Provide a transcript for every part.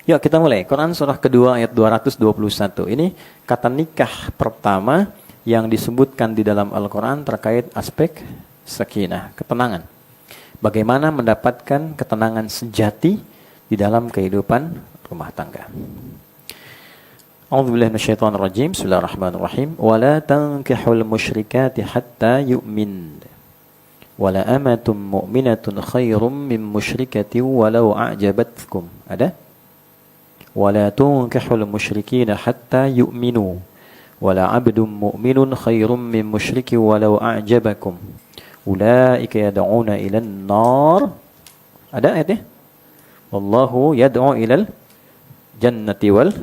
Yuk kita mulai. Quran surah kedua ayat 221. Ini kata nikah pertama yang disebutkan di dalam Al-Quran terkait aspek sakinah, ketenangan. Bagaimana mendapatkan ketenangan sejati di dalam kehidupan rumah tangga. A'udzubillahi minasyaitonirrajim. Bismillahirrahmanirrahim. Wala tankihul musyrikati hatta yu'min. Wala amatum mu'minatun khairum min musyrikatin walau a'jabatkum. Ada? Wala tunkihul musyrikina hatta yu'minu. Wala 'abdun mu'minun khairum min musyrikin walau a'jabakum. Ulaika yad'una ilan nar. Ada ayatnya? Wallahu yad'u ilal jannati wal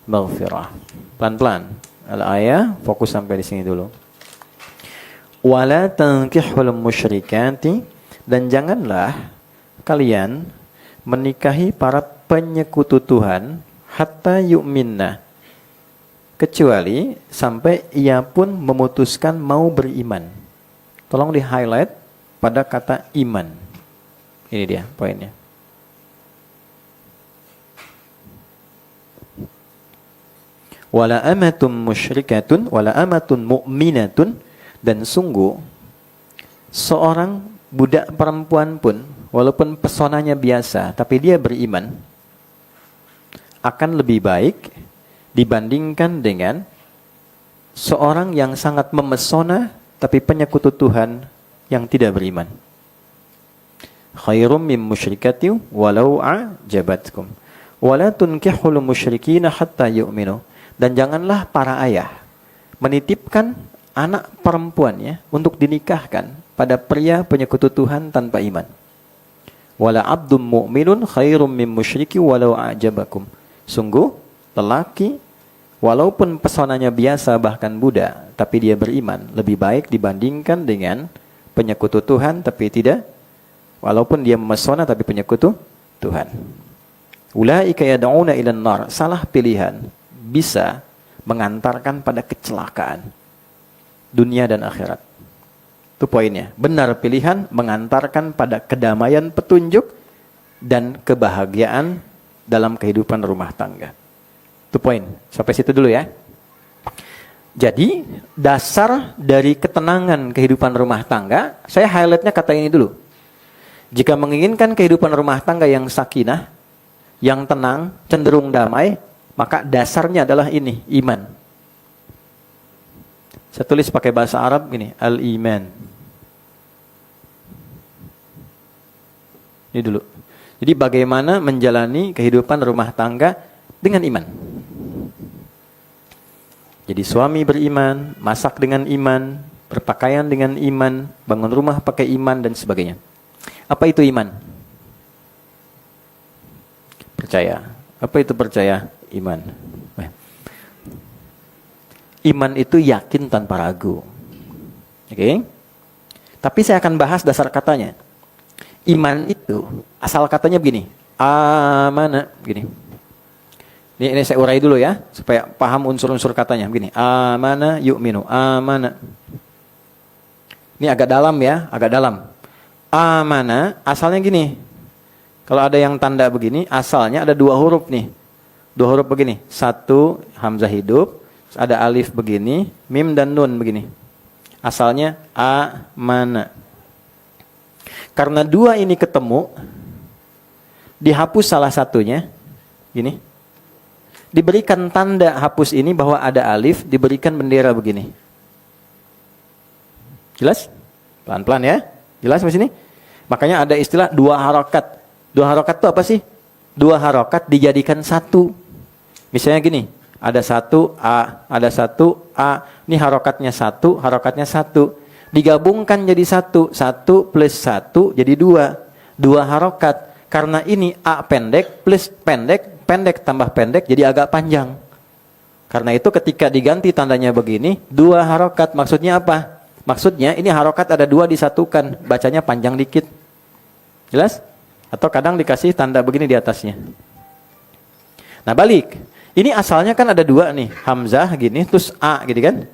maghfirah. Pelan-pelan. Al-ayah, fokus sampai di sini dulu. Wala tankihul musyrikati, dan janganlah kalian menikahi para penyekutu Tuhan hatta yu'minna, kecuali sampai ia pun memutuskan mau beriman. Tolong di-highlight pada kata iman. Ini dia poinnya. Wala amatun musyrikatun, wala amatun mu'minatun, dan sungguh seorang budak perempuan pun, walaupun pesonanya biasa, tapi dia beriman, akan lebih baik dibandingkan dengan seorang yang sangat memesona tapi penyekutu Tuhan yang tidak beriman. Khairum min musyrikati walau a'jabatkum. Wala tunkihul musyrikina hatta yu'minu. Dan janganlah para ayah menitipkan anak perempuannya untuk dinikahkan pada pria penyekutu Tuhan tanpa iman. Wala abdun mu'minun khairum min musyriki walau a'jabakum. Sungguh lelaki walaupun pesonanya biasa bahkan budak, tapi dia beriman, lebih baik dibandingkan dengan penyekutu Tuhan tapi tidak, walaupun dia memesona tapi penyekutu Tuhan. Ulaika yad'una ilan nar. Salah pilihan bisa mengantarkan pada kecelakaan dunia dan akhirat. Itu poinnya. Benar pilihan mengantarkan pada kedamaian, petunjuk, dan kebahagiaan dalam kehidupan rumah tangga. Itu poin. Sampai situ dulu ya. Jadi, dasar dari ketenangan kehidupan rumah tangga, saya highlightnya kata ini dulu. Jika menginginkan kehidupan rumah tangga yang sakinah, yang tenang, cenderung damai, maka dasarnya adalah ini, iman. Saya tulis pakai bahasa Arab gini, al-iman. Ini dulu. Jadi bagaimana menjalani kehidupan rumah tangga dengan iman. Jadi suami beriman, masak dengan iman, berpakaian dengan iman, bangun rumah pakai iman, dan sebagainya. Apa itu iman? Percaya. Apa itu percaya? Iman. Iman itu yakin tanpa ragu. Oke? Tapi saya akan bahas dasar katanya. Iman itu, asal katanya begini. Amana. Begini. Ini saya urai dulu ya, supaya paham unsur-unsur katanya. Begini, amana yu'minu, amana. Ini agak dalam ya, agak dalam. Amana, asalnya gini. Kalau ada yang tanda begini, asalnya ada dua huruf nih. Dua huruf begini. Satu, hamzah hidup. Ada alif begini, mim dan nun begini. Asalnya amana. Karena dua ini ketemu, dihapus salah satunya. Gini. Diberikan tanda hapus ini bahwa ada alif, diberikan bendera begini. Jelas? Pelan-pelan ya. Jelas di sini? Makanya ada istilah dua harokat. Dua harokat itu apa sih? Dua harokat dijadikan satu. Misalnya gini, ada satu A, ada satu A. Ini harokatnya satu. Digabungkan jadi satu. Satu plus satu jadi dua. Dua harokat. Karena ini A pendek plus pendek. Pendek tambah pendek jadi agak panjang. Karena itu ketika diganti tandanya begini, dua harokat. Maksudnya apa? Maksudnya ini harokat ada dua disatukan, bacanya panjang dikit. Jelas? Atau kadang dikasih tanda begini di atasnya. Nah balik, ini asalnya kan ada dua nih, hamzah gini, terus A gitu kan.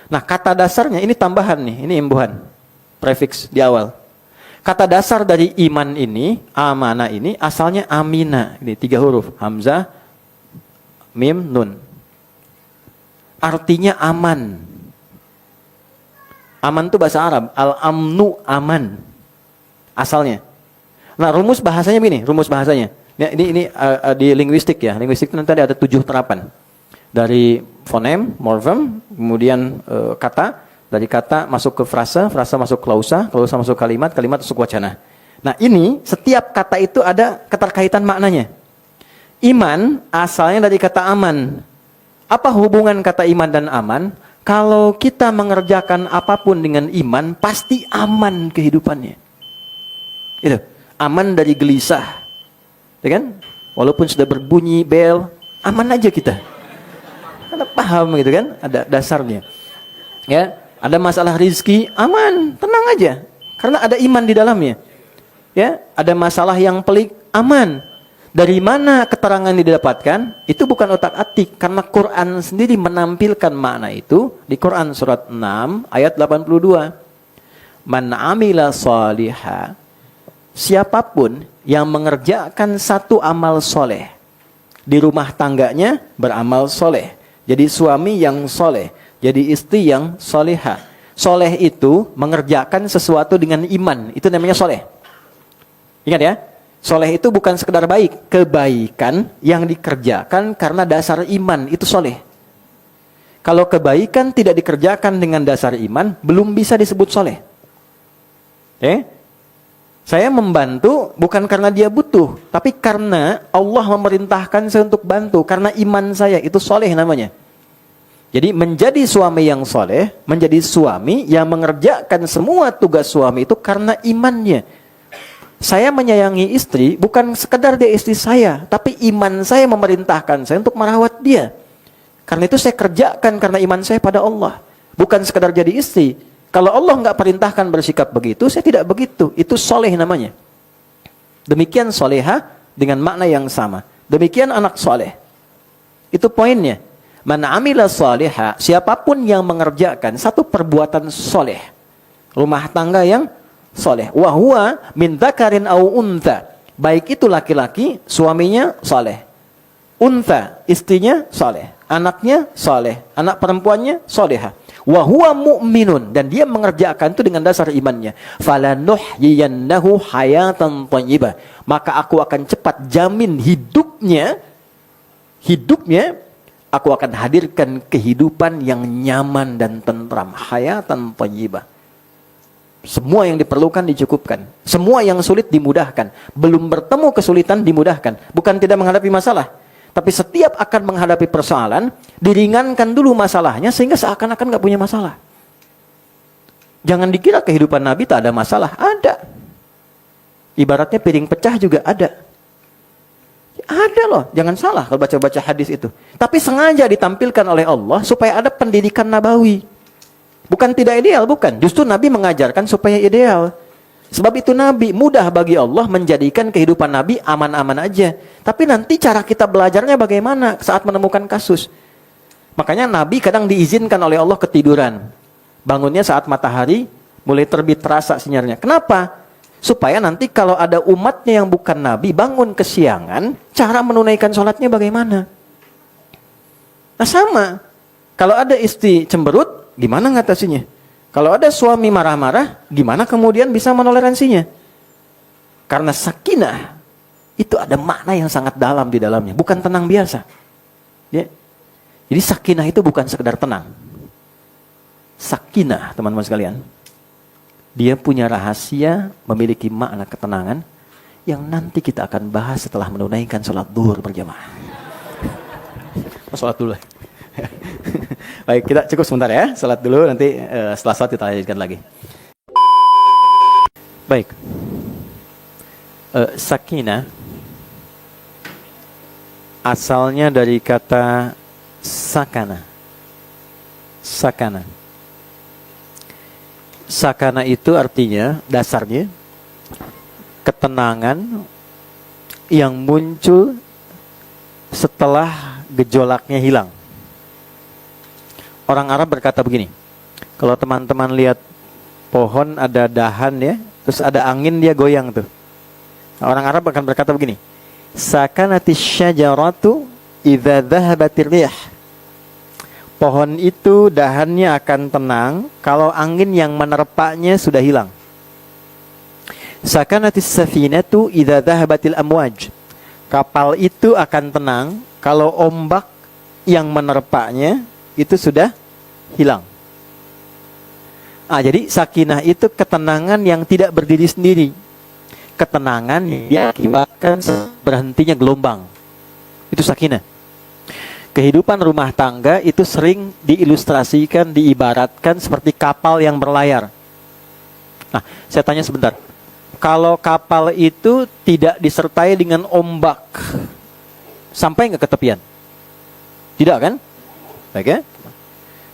Nah kata dasarnya ini tambahan nih, ini imbuhan, prefix di awal. Kata dasar dari iman ini, amanah ini, asalnya amina. Ini 3 huruf. Hamzah, mim, nun. Artinya aman. Aman itu bahasa Arab. Al-amnu, aman. Asalnya. Nah, rumus bahasanya begini. Rumus bahasanya. Ini di linguistik ya. Linguistik itu nanti ada 7 terapan. Dari fonem, morfem, kemudian kata. Dari kata masuk ke frasa, frasa masuk klausa, klausa masuk kalimat, kalimat masuk wacana. Nah ini setiap kata itu ada keterkaitan maknanya. Iman asalnya dari kata aman. Apa hubungan kata iman dan aman? Kalau kita mengerjakan apapun dengan iman, pasti aman kehidupannya. Itu aman dari gelisah, ya kan? Walaupun sudah berbunyi bel, aman aja kita. Anda paham gitu kan? Ada dasarnya. Ya. Ada masalah rizki, aman, tenang aja. Karena ada iman di dalamnya. Ya, ada masalah yang pelik, aman. Dari mana keterangan didapatkan? Itu bukan otak-atik. Karena Quran sendiri menampilkan makna itu. Di Quran surat 6 ayat 82. Man amila shaliha. Siapapun yang mengerjakan satu amal soleh. Di rumah tangganya beramal soleh. Jadi suami yang soleh. Jadi istri yang soleha. Soleh itu mengerjakan sesuatu dengan iman. Itu namanya soleh. Ingat ya. Soleh itu bukan sekedar baik. Kebaikan yang dikerjakan karena dasar iman. Itu soleh. Kalau kebaikan tidak dikerjakan dengan dasar iman, belum bisa disebut soleh. Saya membantu bukan karena dia butuh. Tapi karena Allah memerintahkan saya untuk bantu. Karena iman saya. Itu soleh namanya. Jadi menjadi suami yang soleh, menjadi suami yang mengerjakan semua tugas suami itu karena imannya. Saya menyayangi istri bukan sekedar dia istri saya, tapi iman saya memerintahkan saya untuk merawat dia. Karena itu saya kerjakan karena iman saya pada Allah, bukan sekedar jadi istri. Kalau Allah nggak perintahkan bersikap begitu, saya tidak begitu. Itu soleh namanya. Demikian soleha dengan makna yang sama. Demikian anak soleh. Itu poinnya. Man amila shaliha, siapapun yang mengerjakan satu perbuatan soleh, rumah tangga yang soleh, wa huwa min dzakarin au untha, baik itu laki-laki, suaminya soleh, untha, istrinya soleh, anaknya soleh, anak perempuannya soleha, wa huwa mu'minun, dan dia mengerjakan itu dengan dasar imannya, falanuhyiyannahu hayatan thayyibah, maka aku akan cepat jamin hidupnya, aku akan hadirkan kehidupan yang nyaman dan tentram. Hayatan thayyibah. Semua yang diperlukan dicukupkan. Semua yang sulit dimudahkan. Belum bertemu kesulitan dimudahkan. Bukan tidak menghadapi masalah. Tapi setiap akan menghadapi persoalan, diringankan dulu masalahnya sehingga seakan-akan gak punya masalah. Jangan dikira kehidupan Nabi tak ada masalah. Ada. Ibaratnya piring pecah juga ada. Ada loh, jangan salah kalau baca-baca hadis itu. Tapi sengaja ditampilkan oleh Allah supaya ada pendidikan nabawi. Bukan tidak ideal, bukan. Justru Nabi mengajarkan supaya ideal. Sebab itu Nabi mudah bagi Allah menjadikan kehidupan Nabi aman-aman aja. Tapi nanti cara kita belajarnya bagaimana saat menemukan kasus. Makanya Nabi kadang diizinkan oleh Allah ketiduran. Bangunnya saat matahari mulai terbit terasa sinyalnya. Kenapa? Supaya nanti kalau ada umatnya yang bukan Nabi bangun kesiangan, cara menunaikan sholatnya bagaimana? Nah sama, kalau ada istri cemberut, gimana ngatasinya? Kalau ada suami marah-marah, gimana kemudian bisa menoleransinya? Karena sakinah, itu ada makna yang sangat dalam di dalamnya, bukan tenang biasa. Ya. Jadi sakinah itu bukan sekedar tenang. Sakinah, teman-teman sekalian. Dia punya rahasia, memiliki makna ketenangan yang nanti kita akan bahas setelah menunaikan sholat duhur berjamaah. Sholat dulu. Baik, kita cukup sebentar ya. Sholat dulu, nanti setelah sholat kita lanjutkan lagi. Baik. Sakinah asalnya dari kata sakana. Sakana. Sakana itu artinya, dasarnya ketenangan yang muncul setelah gejolaknya hilang. Orang Arab berkata begini, kalau teman-teman lihat pohon ada dahan ya, terus ada angin dia goyang tuh. Nah, orang Arab akan berkata begini, sakanatis syajaratu idza dhahabatir rih. Pohon itu dahannya akan tenang kalau angin yang menerpanya sudah hilang. Sakanatis safinatu idza dhahabatil amwaj. Kapal itu akan tenang kalau ombak yang menerpanya itu sudah hilang. Jadi sakinah itu ketenangan yang tidak berdiri sendiri. Ketenangan yang diakibatkan berhentinya gelombang. Itu sakinah. Kehidupan rumah tangga itu sering diilustrasikan, diibaratkan seperti kapal yang berlayar. Nah, saya tanya sebentar. Kalau kapal itu tidak disertai dengan ombak, sampai nggak ke tepian? Tidak kan? Baik ya?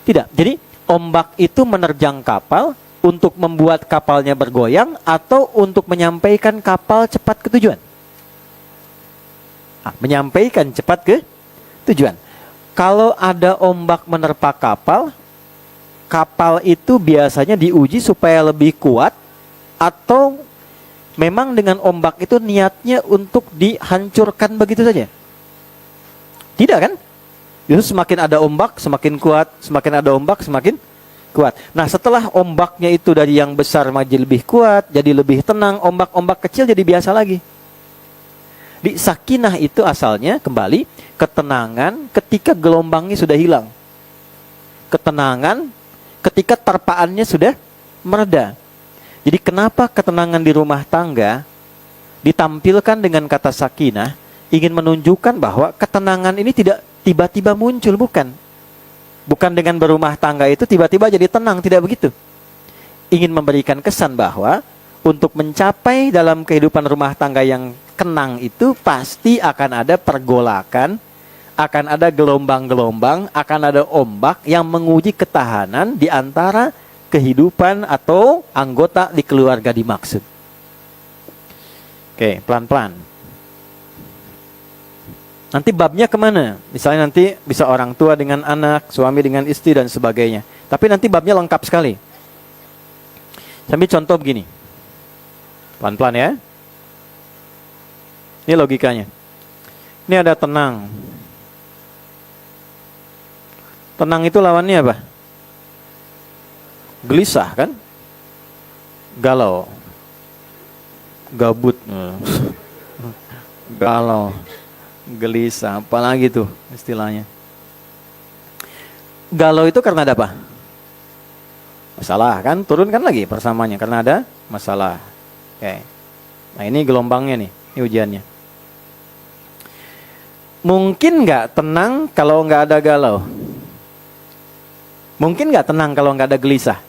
Tidak. Jadi ombak itu menerjang kapal untuk membuat kapalnya bergoyang atau untuk menyampaikan kapal cepat ke tujuan? Menyampaikan cepat ke tujuan. Kalau ada ombak menerpa kapal, kapal itu biasanya diuji supaya lebih kuat atau memang dengan ombak itu niatnya untuk dihancurkan begitu saja? Tidak kan? Justru semakin ada ombak, semakin kuat. Semakin ada ombak, semakin kuat. Nah, setelah ombaknya itu dari yang besar menjadi lebih kuat, jadi lebih tenang, ombak-ombak kecil jadi biasa lagi. Di sakinah itu asalnya kembali ketenangan ketika gelombangnya sudah hilang. Ketenangan ketika terpaannya sudah mereda. Jadi kenapa ketenangan di rumah tangga ditampilkan dengan kata sakinah, ingin menunjukkan bahwa ketenangan ini tidak tiba-tiba muncul, bukan. Bukan dengan berumah tangga itu tiba-tiba jadi tenang, tidak begitu. Ingin memberikan kesan bahwa untuk mencapai dalam kehidupan rumah tangga yang kenang itu pasti akan ada pergolakan, akan ada gelombang-gelombang, akan ada ombak yang menguji ketahanan di antara kehidupan atau anggota di keluarga dimaksud. Oke, pelan-pelan. Nanti babnya kemana? Misalnya nanti bisa orang tua dengan anak, suami dengan istri dan sebagainya. Tapi nanti babnya lengkap sekali. Sambil contoh begini. Pelan-pelan ya. Ini logikanya. Ini ada tenang. Tenang itu lawannya apa? Gelisah kan? Galau. Gabut. Galau. Gelisah, apalagi tuh istilahnya. Galau itu karena ada apa? Masalah kan, turunkan lagi persamaannya karena ada masalah. Oke. Nah ini gelombangnya nih, ini ujiannya. Mungkin nggak tenang kalau nggak ada galau? Mungkin nggak tenang kalau nggak ada gelisah?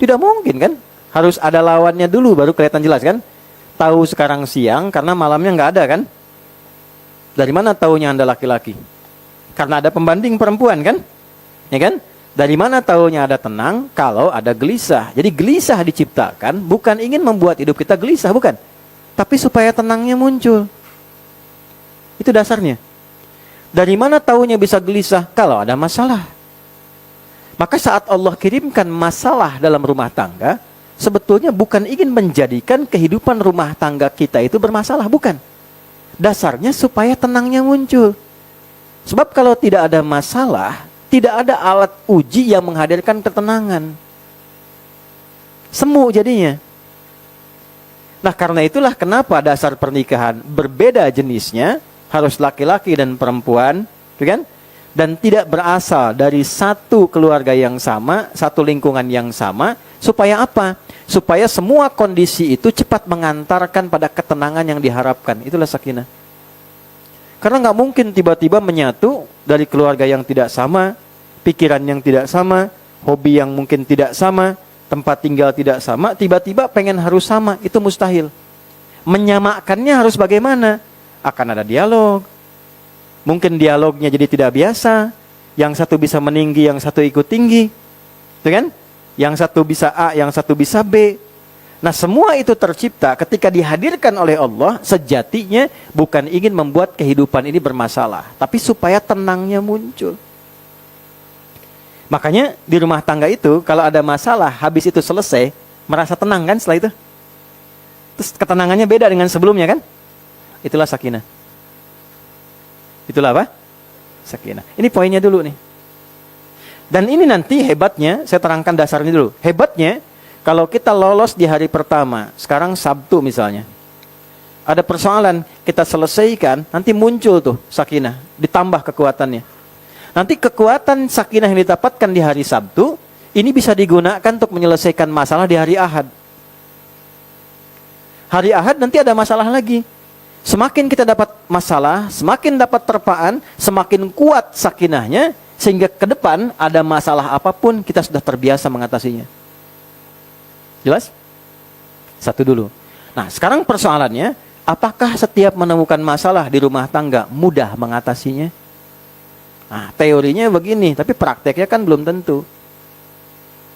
Tidak mungkin kan? Harus ada lawannya dulu baru kelihatan jelas kan? Tahu sekarang siang karena malamnya nggak ada kan? Dari mana taunya Anda laki-laki? Karena ada pembanding perempuan kan? Ya kan? Dari mana taunya ada tenang kalau ada gelisah? Jadi gelisah diciptakan bukan ingin membuat hidup kita gelisah, bukan. Tapi supaya tenangnya muncul. Itu dasarnya. Dari mana taunya bisa gelisah? Kalau ada masalah. Maka saat Allah kirimkan masalah dalam rumah tangga, sebetulnya bukan ingin menjadikan kehidupan rumah tangga kita itu bermasalah, bukan. Dasarnya supaya tenangnya muncul. Sebab kalau tidak ada masalah, tidak ada alat uji yang menghadirkan ketenangan. Semu jadinya. Nah karena itulah kenapa dasar pernikahan berbeda jenisnya, harus laki-laki dan perempuan, kan? Dan tidak berasal dari satu keluarga yang sama, satu lingkungan yang sama, supaya apa? Supaya semua kondisi itu cepat mengantarkan pada ketenangan yang diharapkan. Itulah sakinah. Karena nggak mungkin tiba-tiba menyatu dari keluarga yang tidak sama, pikiran yang tidak sama, hobi yang mungkin tidak sama, tempat tinggal tidak sama, tiba-tiba pengen harus sama. Itu mustahil. Menyamakannya harus bagaimana? Akan ada dialog. Mungkin dialognya jadi tidak biasa. Yang satu bisa meninggi, yang satu ikut tinggi. Itu kan? Yang satu bisa A, yang satu bisa B. Nah semua itu tercipta ketika dihadirkan oleh Allah, sejatinya bukan ingin membuat kehidupan ini bermasalah, tapi supaya tenangnya muncul. Makanya di rumah tangga itu kalau ada masalah, habis itu selesai, Merasa tenang kan setelah itu? Terus ketenangannya beda dengan sebelumnya kan? Itulah sakinah. Itulah apa? Sakinah. Ini poinnya dulu nih. Dan ini nanti hebatnya, saya terangkan dasarnya dulu. Hebatnya, kalau kita lolos di hari pertama, sekarang Sabtu misalnya, ada persoalan, kita selesaikan, nanti muncul tuh sakinah, ditambah kekuatannya. Nanti kekuatan sakinah yang didapatkan di hari Sabtu, ini bisa digunakan untuk menyelesaikan masalah di hari Ahad. Hari Ahad nanti ada masalah lagi. Semakin kita dapat masalah, semakin dapat terpaan, semakin kuat sakinahnya, sehingga ke depan ada masalah apapun kita sudah terbiasa mengatasinya. Jelas? Satu dulu. Nah, sekarang persoalannya, apakah setiap menemukan masalah di rumah tangga mudah mengatasinya? Nah, teorinya begini, tapi prakteknya kan belum tentu.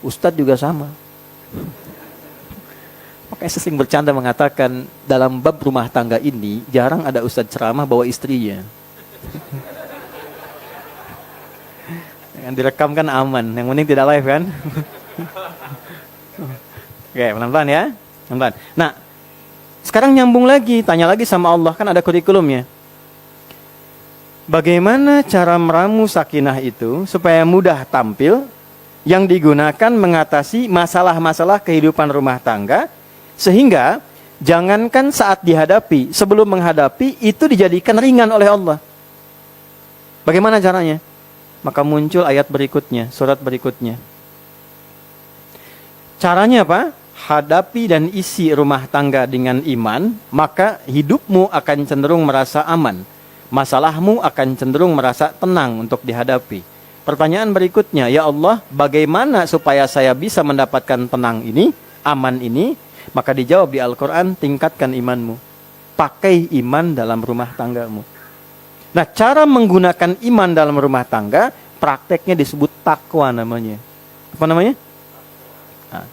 Ustadz juga sama. Makanya saya sering bercanda mengatakan, dalam bab rumah tangga ini, jarang ada ustadz ceramah bawa istrinya. Yang direkam kan aman, yang penting tidak live kan. Oke, pelan-pelan ya. Pelan-pelan. Nah, sekarang nyambung lagi, tanya lagi sama Allah, kan ada kurikulumnya. Bagaimana cara meramu sakinah itu supaya mudah tampil yang digunakan mengatasi masalah-masalah kehidupan rumah tangga, sehingga jangankan saat dihadapi, sebelum menghadapi itu dijadikan ringan oleh Allah. Bagaimana caranya? Maka muncul ayat berikutnya, surat berikutnya. Caranya apa? Hadapi dan isi rumah tangga dengan iman, maka hidupmu akan cenderung merasa aman. Masalahmu akan cenderung merasa tenang untuk dihadapi. Pertanyaan berikutnya, ya Allah, bagaimana supaya saya bisa mendapatkan tenang ini, aman ini? Maka dijawab di Al-Quran, tingkatkan imanmu. Pakai iman dalam rumah tanggamu. Nah, cara menggunakan iman dalam rumah tangga, prakteknya disebut takwa namanya. Apa namanya? Nah,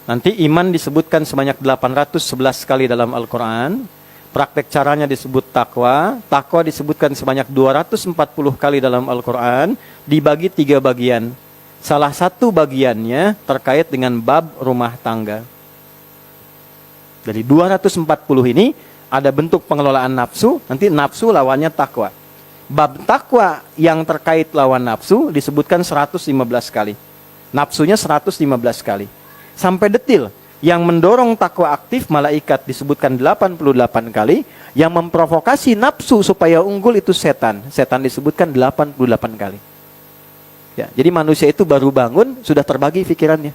nanti iman disebutkan sebanyak 811 kali dalam Al-Quran. Praktek caranya disebut takwa. Takwa disebutkan sebanyak 240 kali dalam Al-Quran. Dibagi 3 bagian. Salah satu bagiannya terkait dengan bab rumah tangga. Dari 240 ini ada bentuk pengelolaan nafsu, nanti nafsu lawannya takwa. Bab takwa yang terkait lawan nafsu disebutkan 115 kali. Nafsunya 115 kali. Sampai detil, yang mendorong takwa aktif malaikat disebutkan 88 kali, yang memprovokasi nafsu supaya unggul itu setan. Setan disebutkan 88 kali. Ya, jadi manusia itu baru bangun sudah terbagi pikirannya.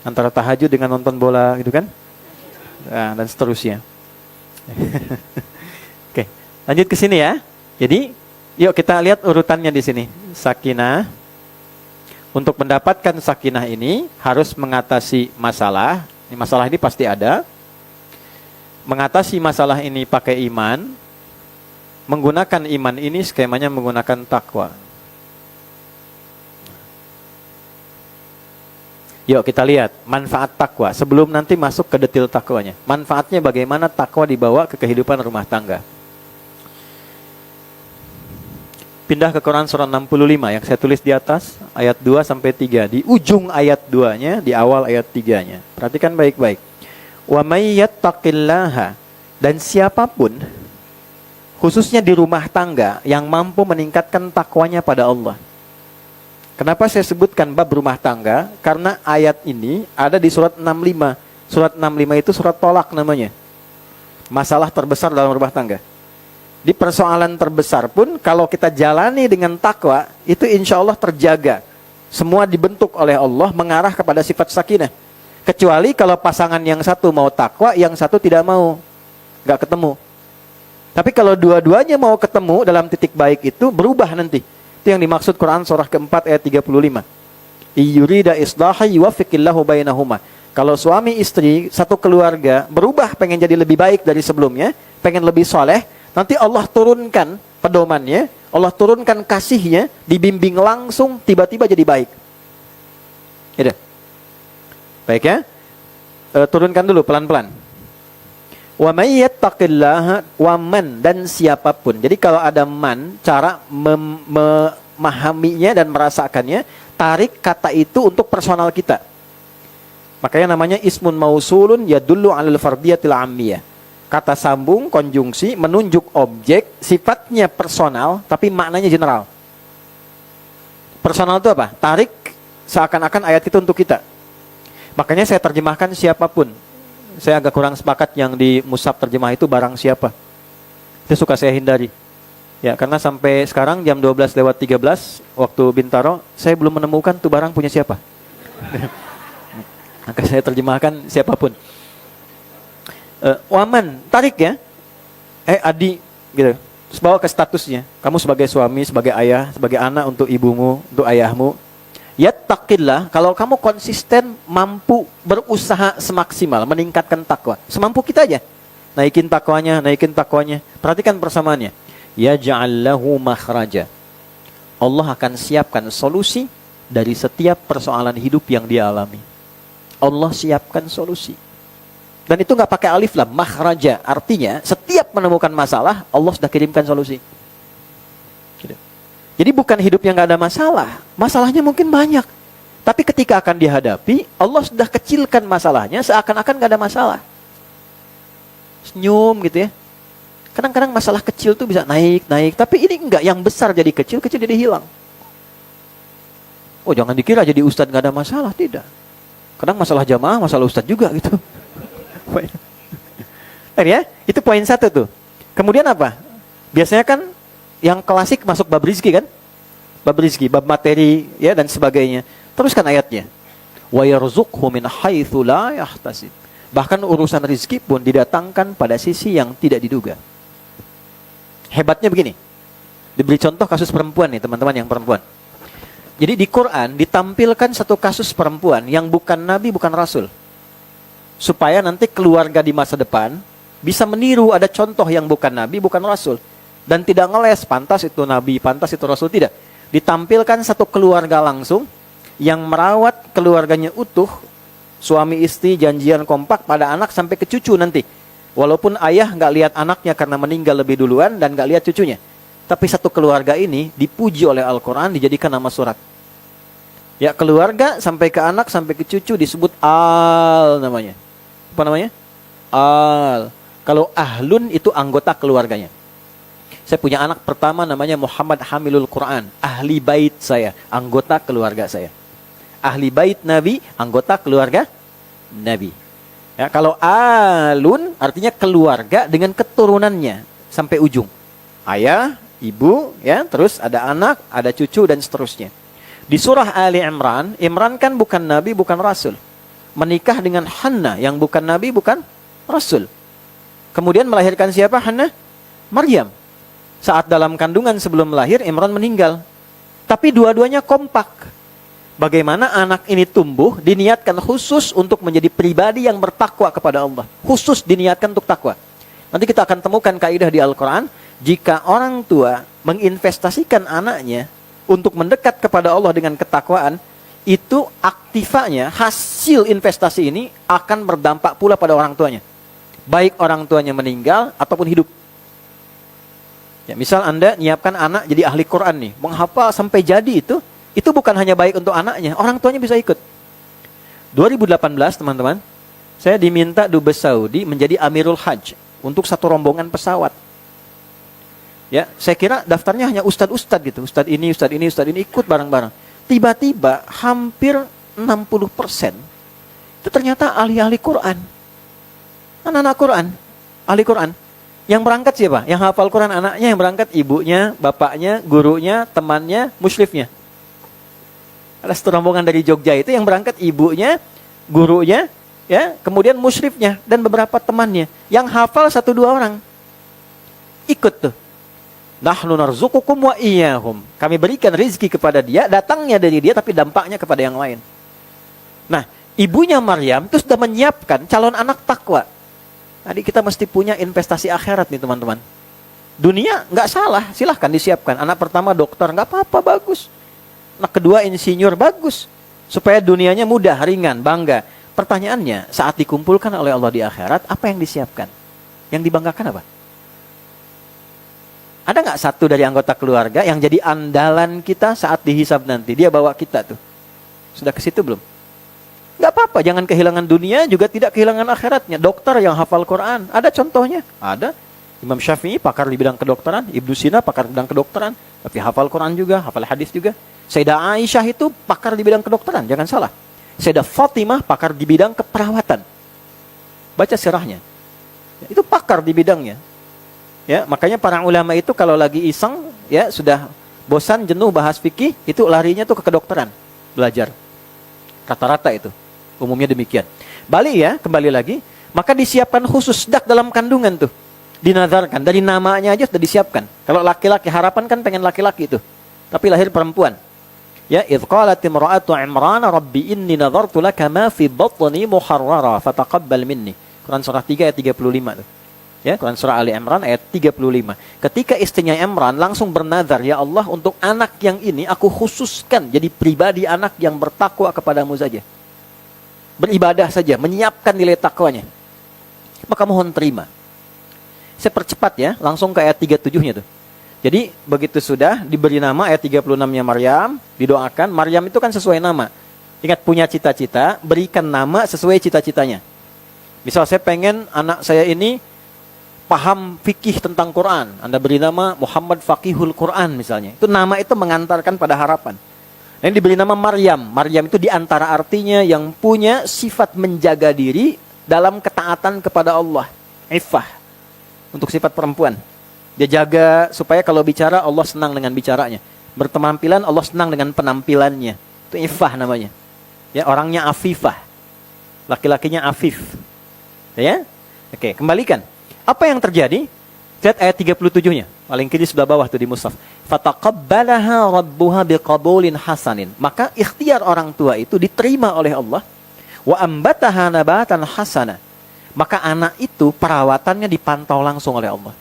Antara tahajud dengan nonton bola gitu kan? Nah, dan seterusnya. Oke, lanjut ke sini ya. Jadi, yuk kita lihat urutannya di sini. Sakinah. Untuk mendapatkan sakinah ini harus mengatasi masalah. Masalah ini pasti ada. Mengatasi masalah ini pakai iman. Menggunakan iman ini skemanya menggunakan takwa. Yuk kita lihat manfaat takwa sebelum nanti masuk ke detail takwanya. Manfaatnya bagaimana takwa dibawa ke kehidupan rumah tangga. Pindah ke Quran surah 65 yang saya tulis di atas ayat 2 sampai 3. Di ujung ayat 2-nya, di awal ayat 3-nya. Perhatikan baik-baik. Wa may yattaqillaha, dan siapapun khususnya di rumah tangga yang mampu meningkatkan takwanya pada Allah. Kenapa saya sebutkan bab rumah tangga? Karena ayat ini ada di surat 65. Surat 65 itu surat tolak namanya. Masalah terbesar dalam rumah tangga. Di persoalan terbesar pun, kalau kita jalani dengan takwa, itu insya Allah terjaga. Semua dibentuk oleh Allah mengarah kepada sifat sakinah. Kecuali kalau pasangan yang satu mau takwa, yang satu tidak mau. Nggak ketemu. Tapi kalau dua-duanya mau ketemu dalam titik baik itu, berubah nanti. Itu yang dimaksud Quran surah keempat ayat 35. Iyurida islaha yuwafiqillahu bainahuma. Kalau suami istri satu keluarga berubah pengen jadi lebih baik dari sebelumnya, pengen lebih soleh, nanti Allah turunkan pedomannya, Allah turunkan kasihnya, dibimbing langsung tiba-tiba jadi baik. Ya. Baik ya. Turunkan dulu pelan-pelan. Wa may yattaqillaha, wa man, dan siapapun. Jadi kalau ada man, cara memahaminya dan merasakannya, tarik kata itu untuk personal kita. Makanya namanya ismun mausulun yadullu 'alal fardiyatil 'ammiyah. Kata sambung, konjungsi, menunjuk objek, sifatnya personal, tapi maknanya general. Personal itu apa? Tarik, seakan-akan ayat itu untuk kita. Makanya saya terjemahkan siapapun. Saya agak kurang sepakat yang di mushaf terjemah itu barang siapa. Itu suka saya hindari. Ya, karena sampai sekarang jam 12:13 waktu Bintaro, saya belum menemukan tuh barang punya siapa. Maka saya terjemahkan siapapun. Waman, tarik ya. Adi, gitu. Terus bawa ke statusnya. Kamu sebagai suami, sebagai ayah, sebagai anak untuk ibumu, untuk ayahmu. Yattaqillah, kalau kamu konsisten mampu berusaha semaksimal meningkatkan takwa, semampu kita aja. Naikin takwanya. Perhatikan persamaannya. Yaj'al lahu makhraja. Allah akan siapkan solusi dari setiap persoalan hidup yang dia alami. Allah siapkan solusi. Dan itu nggak pakai alif lam, makhraja. Artinya setiap menemukan masalah, Allah sudah kirimkan solusi. Jadi bukan hidup yang nggak ada masalah. Masalahnya mungkin banyak. Tapi ketika akan dihadapi, Allah sudah kecilkan masalahnya seakan-akan nggak ada masalah. Senyum gitu ya. Kadang-kadang masalah kecil tuh bisa naik. Tapi ini enggak, yang besar jadi kecil jadi hilang. Oh, jangan dikira jadi ustadz nggak ada masalah, tidak. Kadang masalah jamaah, masalah ustadz juga gitu. Ya, itu poin satu tuh. Kemudian apa? Biasanya kan yang klasik masuk bab rizki kan? Bab rizki, bab materi ya dan sebagainya. Teruskan ayatnya. Wa yarzuqhu min haitsu la yahtasib. Bahkan urusan rizki pun didatangkan pada sisi yang tidak diduga. Hebatnya begini. Diberi contoh kasus perempuan nih, teman-teman yang perempuan. Jadi di Quran ditampilkan satu kasus perempuan yang bukan nabi, bukan rasul. Supaya nanti keluarga di masa depan bisa meniru ada contoh yang bukan nabi, bukan rasul. Dan tidak ngeles, pantas itu nabi, pantas itu rasul, tidak. Ditampilkan satu keluarga langsung yang merawat keluarganya utuh, suami istri janjian kompak pada anak sampai ke cucu nanti. Walaupun ayah nggak lihat anaknya karena meninggal lebih duluan dan nggak lihat cucunya. Tapi satu keluarga ini dipuji oleh Al-Quran, dijadikan nama surat. Ya, keluarga sampai ke anak, sampai ke cucu disebut al namanya. Apa namanya? Al. Kalau ahlun itu anggota keluarganya. Saya punya anak pertama namanya Muhammad Hamilul Quran. Ahli bait saya, anggota keluarga saya. Ahli bait Nabi, anggota keluarga Nabi. Ya, kalau alun artinya keluarga dengan keturunannya sampai ujung. Ayah, ibu, ya, terus ada anak, ada cucu dan seterusnya. Di surah Ali Imran, Imran kan bukan nabi, bukan rasul. Menikah dengan Hannah yang bukan nabi, bukan rasul. Kemudian melahirkan siapa Hannah? Maryam. Saat dalam kandungan sebelum lahir, Imran meninggal. Tapi dua-duanya kompak. Bagaimana anak ini tumbuh, diniatkan khusus untuk menjadi pribadi yang bertakwa kepada Allah. Khusus diniatkan untuk takwa. Nanti kita akan temukan kaidah di Al-Quran. Jika orang tua menginvestasikan anaknya untuk mendekat kepada Allah dengan ketakwaan, itu aktifanya, hasil investasi ini akan berdampak pula pada orang tuanya. Baik orang tuanya meninggal ataupun hidup. Ya, misal Anda nyiapkan anak jadi ahli Quran nih, menghafal sampai jadi itu bukan hanya baik untuk anaknya, orang tuanya bisa ikut. 2018 teman-teman, saya diminta Dubes Saudi menjadi Amirul Hajj untuk satu rombongan pesawat. Ya, saya kira daftarnya hanya ustadz-ustadz gitu, ustadz ini ikut bareng-bareng. Tiba-tiba hampir 60% itu ternyata ahli-ahli Quran. Anak-anak Quran, ahli Quran. Yang berangkat siapa? Yang hafal Quran anaknya, yang berangkat ibunya, bapaknya, gurunya, temannya, musyrifnya. Ada satu rombongan dari Jogja itu yang berangkat ibunya, gurunya, ya, kemudian musyrifnya dan beberapa temannya. Yang hafal 1-2 orang. Ikut tuh. Nahnu narzuqukum wa iyyahum. Kami berikan rezeki kepada dia, datangnya dari dia tapi dampaknya kepada yang lain. Nah, ibunya Maryam itu sudah menyiapkan calon anak takwa. Tadi kita mesti punya investasi akhirat nih teman-teman. Dunia nggak salah, silahkan disiapkan. Anak pertama dokter, nggak apa-apa, bagus. Anak kedua insinyur, bagus. Supaya dunianya mudah, ringan, bangga. Pertanyaannya, saat dikumpulkan oleh Allah di akhirat, apa yang disiapkan? Yang dibanggakan apa? Ada nggak satu dari anggota keluarga yang jadi andalan kita saat dihisab nanti? Dia bawa kita tuh. Sudah ke situ belum? Nggak apa-apa, jangan kehilangan dunia, juga tidak kehilangan akhiratnya. Dokter yang hafal Quran, ada contohnya? Ada. Imam Syafi'i pakar di bidang kedokteran, Ibnu Sina pakar di bidang kedokteran, tapi hafal Quran juga, hafal hadis juga. Sayyidah Aisyah itu pakar di bidang kedokteran, jangan salah. Sayyidah Fatimah pakar di bidang keperawatan. Baca sirahnya. Itu pakar di bidangnya. Ya, makanya para ulama itu kalau lagi iseng, ya sudah bosan, jenuh bahas fikih, itu larinya tuh ke kedokteran, belajar. Rata-rata itu. Umumnya demikian. Balik ya, kembali lagi. Maka disiapkan khusus dak dalam kandungan tuh. Dinazarkan. Dari namanya aja sudah disiapkan. Kalau laki-laki, harapan kan pengen laki-laki itu. Tapi lahir perempuan. Ya, idh qalat imra'atu Imran rabbi inni nazartu laka ma fi batni muharrara fataqabbal minni. Quran surah 3 ayat 35 tuh. Ya, Quran surah Ali Imran ayat 35. Ketika istrinya Imran langsung bernazar, ya Allah, untuk anak yang ini aku khususkan jadi pribadi anak yang bertakwa kepadamu saja. Beribadah saja, menyiapkan nilai takwanya. Maka mohon terima. Saya percepat ya, langsung ke ayat 37-nya tuh. Jadi begitu sudah diberi nama ayat 36-nya Maryam, didoakan. Maryam itu kan sesuai nama. Ingat, punya cita-cita, berikan nama sesuai cita-citanya. Misal saya pengen anak saya ini paham fikih tentang Quran. Anda beri nama Muhammad Faqihul Quran misalnya. Itu nama itu mengantarkan pada harapan. Dan diberi nama Maryam. Maryam itu diantara artinya yang punya sifat menjaga diri dalam ketaatan kepada Allah. Iffah. Untuk sifat perempuan. Dia jaga supaya kalau bicara Allah senang dengan bicaranya. Berpenampilan Allah senang dengan penampilannya. Itu iffah namanya. Ya, orangnya afifah. Laki-lakinya afif. Ya? Oke, kembalikan. Apa yang terjadi? Lihat ayat 37-nya. Paling kiri sebelah bawah tuh di mushaf. Fataqabbalaha rabbuha biqabulin hasanin. Maka ikhtiar orang tua itu diterima oleh Allah. Wa ambataha nabatan hasana. Maka anak itu perawatannya dipantau langsung oleh Allah.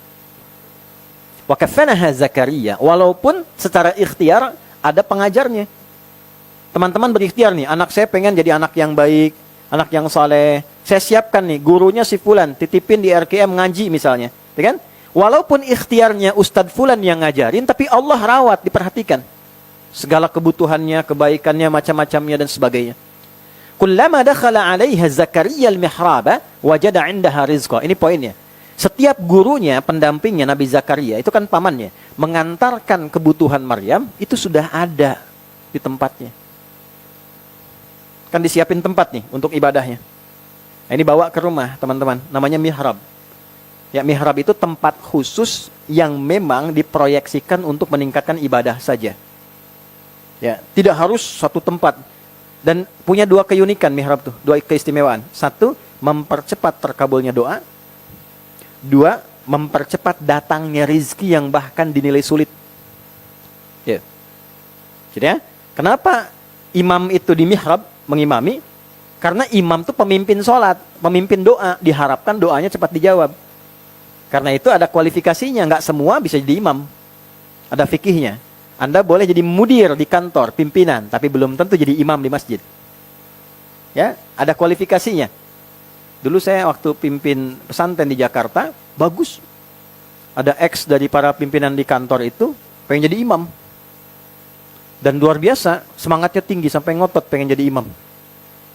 Wa kafanaha Zakaria. Walaupun secara ikhtiar ada pengajarnya. Teman-teman berikhtiar nih, anak saya pengen jadi anak yang baik, anak yang saleh. Saya siapkan nih, gurunya si Fulan, titipin di RKM ngaji misalnya. Ya kan? Walaupun ikhtiarnya Ustadz Fulan yang ngajarin, tapi Allah rawat, diperhatikan. Segala kebutuhannya, kebaikannya, macam-macamnya, dan sebagainya. Kullama dakhala 'alaiha Zakaria al-mihraba, wajada 'indaha rizqa. Ini poinnya. Setiap gurunya, pendampingnya Nabi Zakaria, itu kan pamannya, mengantarkan kebutuhan Maryam, itu sudah ada di tempatnya. Kan disiapin tempat nih, untuk ibadahnya. Nah, ini bawa ke rumah, teman-teman. Namanya mihrab. Ya, mihrab itu tempat khusus yang memang diproyeksikan untuk meningkatkan ibadah saja. Ya, tidak harus satu tempat. Dan punya dua keunikan mihrab tuh, dua keistimewaan. Satu, mempercepat terkabulnya doa. Dua, mempercepat datangnya rizki yang bahkan dinilai sulit. Ya. Jadi ya, kenapa imam itu di mihrab mengimami? Karena imam itu pemimpin sholat, pemimpin doa, diharapkan doanya cepat dijawab. Karena itu ada kualifikasinya, nggak semua bisa jadi imam. Ada fikihnya. Anda boleh jadi mudir di kantor, pimpinan, tapi belum tentu jadi imam di masjid. Ya, ada kualifikasinya. Dulu saya waktu pimpin pesantren di Jakarta, bagus. Ada ex dari para pimpinan di kantor itu, pengen jadi imam. Dan luar biasa, semangatnya tinggi sampai ngotot pengen jadi imam.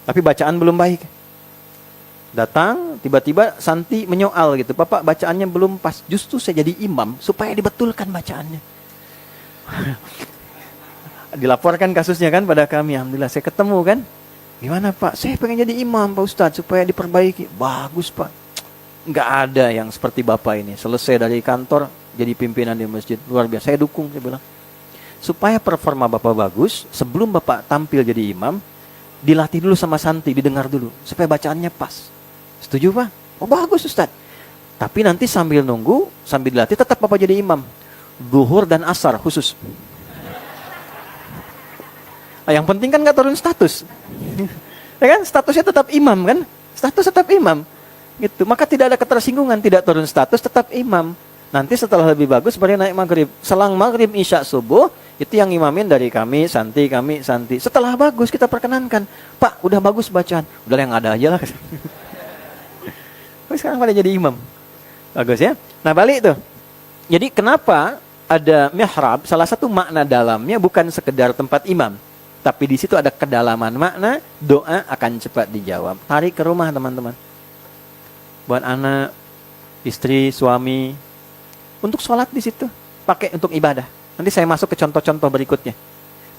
Tapi bacaan belum baik. Datang, tiba-tiba Santi menyoal gitu. Bapak, bacaannya belum pas. Justru saya jadi imam supaya dibetulkan bacaannya. Dilaporkan kasusnya kan pada kami. Alhamdulillah saya ketemu kan. Gimana Pak? Saya pengen jadi imam Pak Ustadz supaya diperbaiki. Bagus Pak. Nggak ada yang seperti Bapak ini. Selesai dari kantor jadi pimpinan di masjid. Luar biasa. Saya dukung, saya bilang. Supaya performa Bapak bagus, sebelum Bapak tampil jadi imam, dilatih dulu sama Santi, didengar dulu. Supaya bacaannya pas. Setuju Pak? Oh bagus Ustadz. Tapi nanti sambil nunggu, sambil dilatih, tetap Bapak jadi imam. Zuhur dan asar khusus. Nah, yang penting kan nggak turun status. Ya kan? Statusnya tetap imam kan? Status tetap imam. Gitu. Maka tidak ada ketersinggungan, tidak turun status, tetap imam. Nanti setelah lebih bagus baru naik maghrib. Selang maghrib, isya, subuh, itu yang imamin dari kami, Santi. Setelah bagus kita perkenankan. Pak, udah bagus bacaan. Udah yang ada aja lah. Tapi sekarang pada jadi imam. Bagus ya. Nah balik tuh. Jadi kenapa ada mihrab? Salah satu makna dalamnya bukan sekedar tempat imam. Tapi di situ ada kedalaman makna, doa akan cepat dijawab. Tarik ke rumah teman-teman. Buat anak, istri, suami, untuk sholat di situ. Pakai untuk ibadah. Nanti saya masuk ke contoh-contoh berikutnya.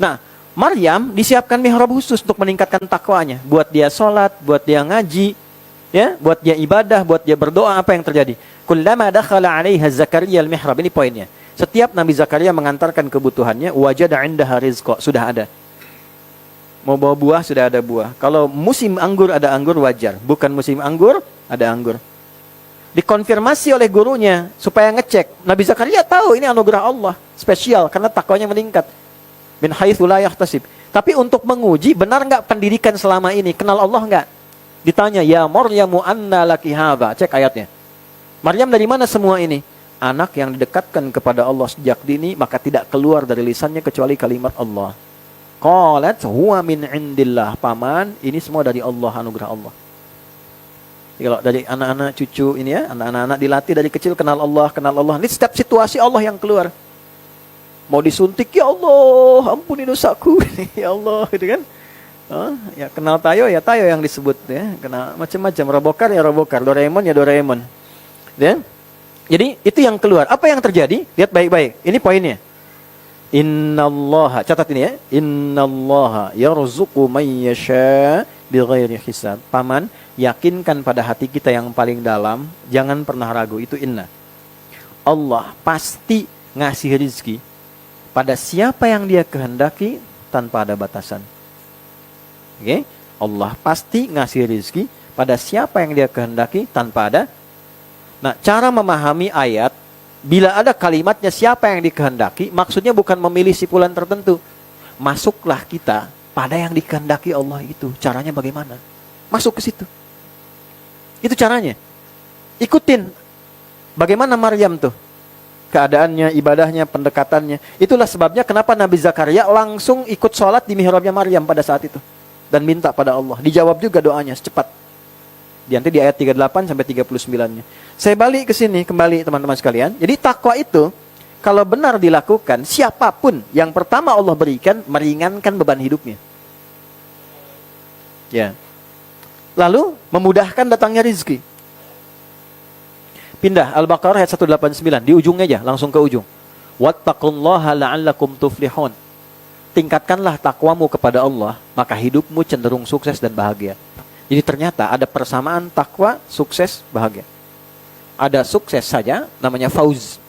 Nah, Maryam disiapkan mihrab khusus untuk meningkatkan takwanya. Buat dia sholat, buat dia ngaji, ya, buat dia ibadah, buat dia berdoa. Apa yang terjadi? Kullama dakhala 'alaiha Zakaria al-mihrab. Ini poinnya. Setiap Nabi Zakaria mengantarkan kebutuhannya, wajada 'indaha rizqa, sudah ada. Mau bawa buah, sudah ada buah. Kalau musim anggur, ada anggur, wajar. Bukan musim anggur, ada anggur. Dikonfirmasi oleh gurunya supaya ngecek. Nabi Zakaria tahu ini anugerah Allah, spesial karena takwanya meningkat. Min haitsu la yahtasib. Tapi untuk menguji, benar nggak pendidikan selama ini? Kenal Allah nggak? Ditanya, ya Maryamu anna laki hadza. Cek ayatnya. Maryam, dari mana semua ini? Anak yang didekatkan kepada Allah sejak dini, maka tidak keluar dari lisannya kecuali kalimat Allah. Qalat huwa min indillah. Paman, ini semua dari Allah, anugerah Allah. Jadi kalau dari anak-anak cucu ini ya, anak-anak dilatih dari kecil kenal Allah, kenal Allah. Ini setiap situasi Allah yang keluar. Mau disuntik, ya Allah, ampuni dosaku. Ya Allah, gitu kan. Ya kenal tayo, ya tayo yang disebut ya. Kenal macam-macam, robokar ya robokar, Doraemon ya Doraemon. Ya. Jadi itu yang keluar. Apa yang terjadi? Lihat baik-baik. Ini poinnya. Innallaha, catat ini ya. Innallaha yarzuqu man yasha bighairi hisab. Paman, yakinkan pada hati kita yang paling dalam, jangan pernah ragu, itu inna. Allah pasti ngasih rezeki pada siapa yang Dia kehendaki tanpa ada batasan. Oke? Allah pasti ngasih rezeki pada siapa yang Dia kehendaki tanpa ada. Nah, cara memahami ayat, bila ada kalimatnya siapa yang dikehendaki, maksudnya bukan memilih sipulan tertentu. Masuklah kita pada yang dikehendaki Allah itu. Caranya bagaimana? Masuk ke situ. Itu caranya. Ikutin. Bagaimana Maryam tuh? Keadaannya, ibadahnya, pendekatannya. Itulah sebabnya kenapa Nabi Zakaria langsung ikut sholat di mihrabnya Maryam pada saat itu. Dan minta pada Allah. Dijawab juga doanya secepat. Nanti di ayat 38 sampai 39-nya. Saya balik ke sini kembali teman-teman sekalian. Jadi takwa itu kalau benar dilakukan, siapapun yang pertama Allah berikan meringankan beban hidupnya. Ya. Lalu memudahkan datangnya rezeki. Pindah Al-Baqarah ayat 189 di ujungnya aja, langsung ke ujung. Wattaqullaha la'allakum tuflihun. Tingkatkanlah takwamu kepada Allah, maka hidupmu cenderung sukses dan bahagia. Jadi ternyata ada persamaan takwa, sukses, bahagia. Ada sukses saja, namanya fauz.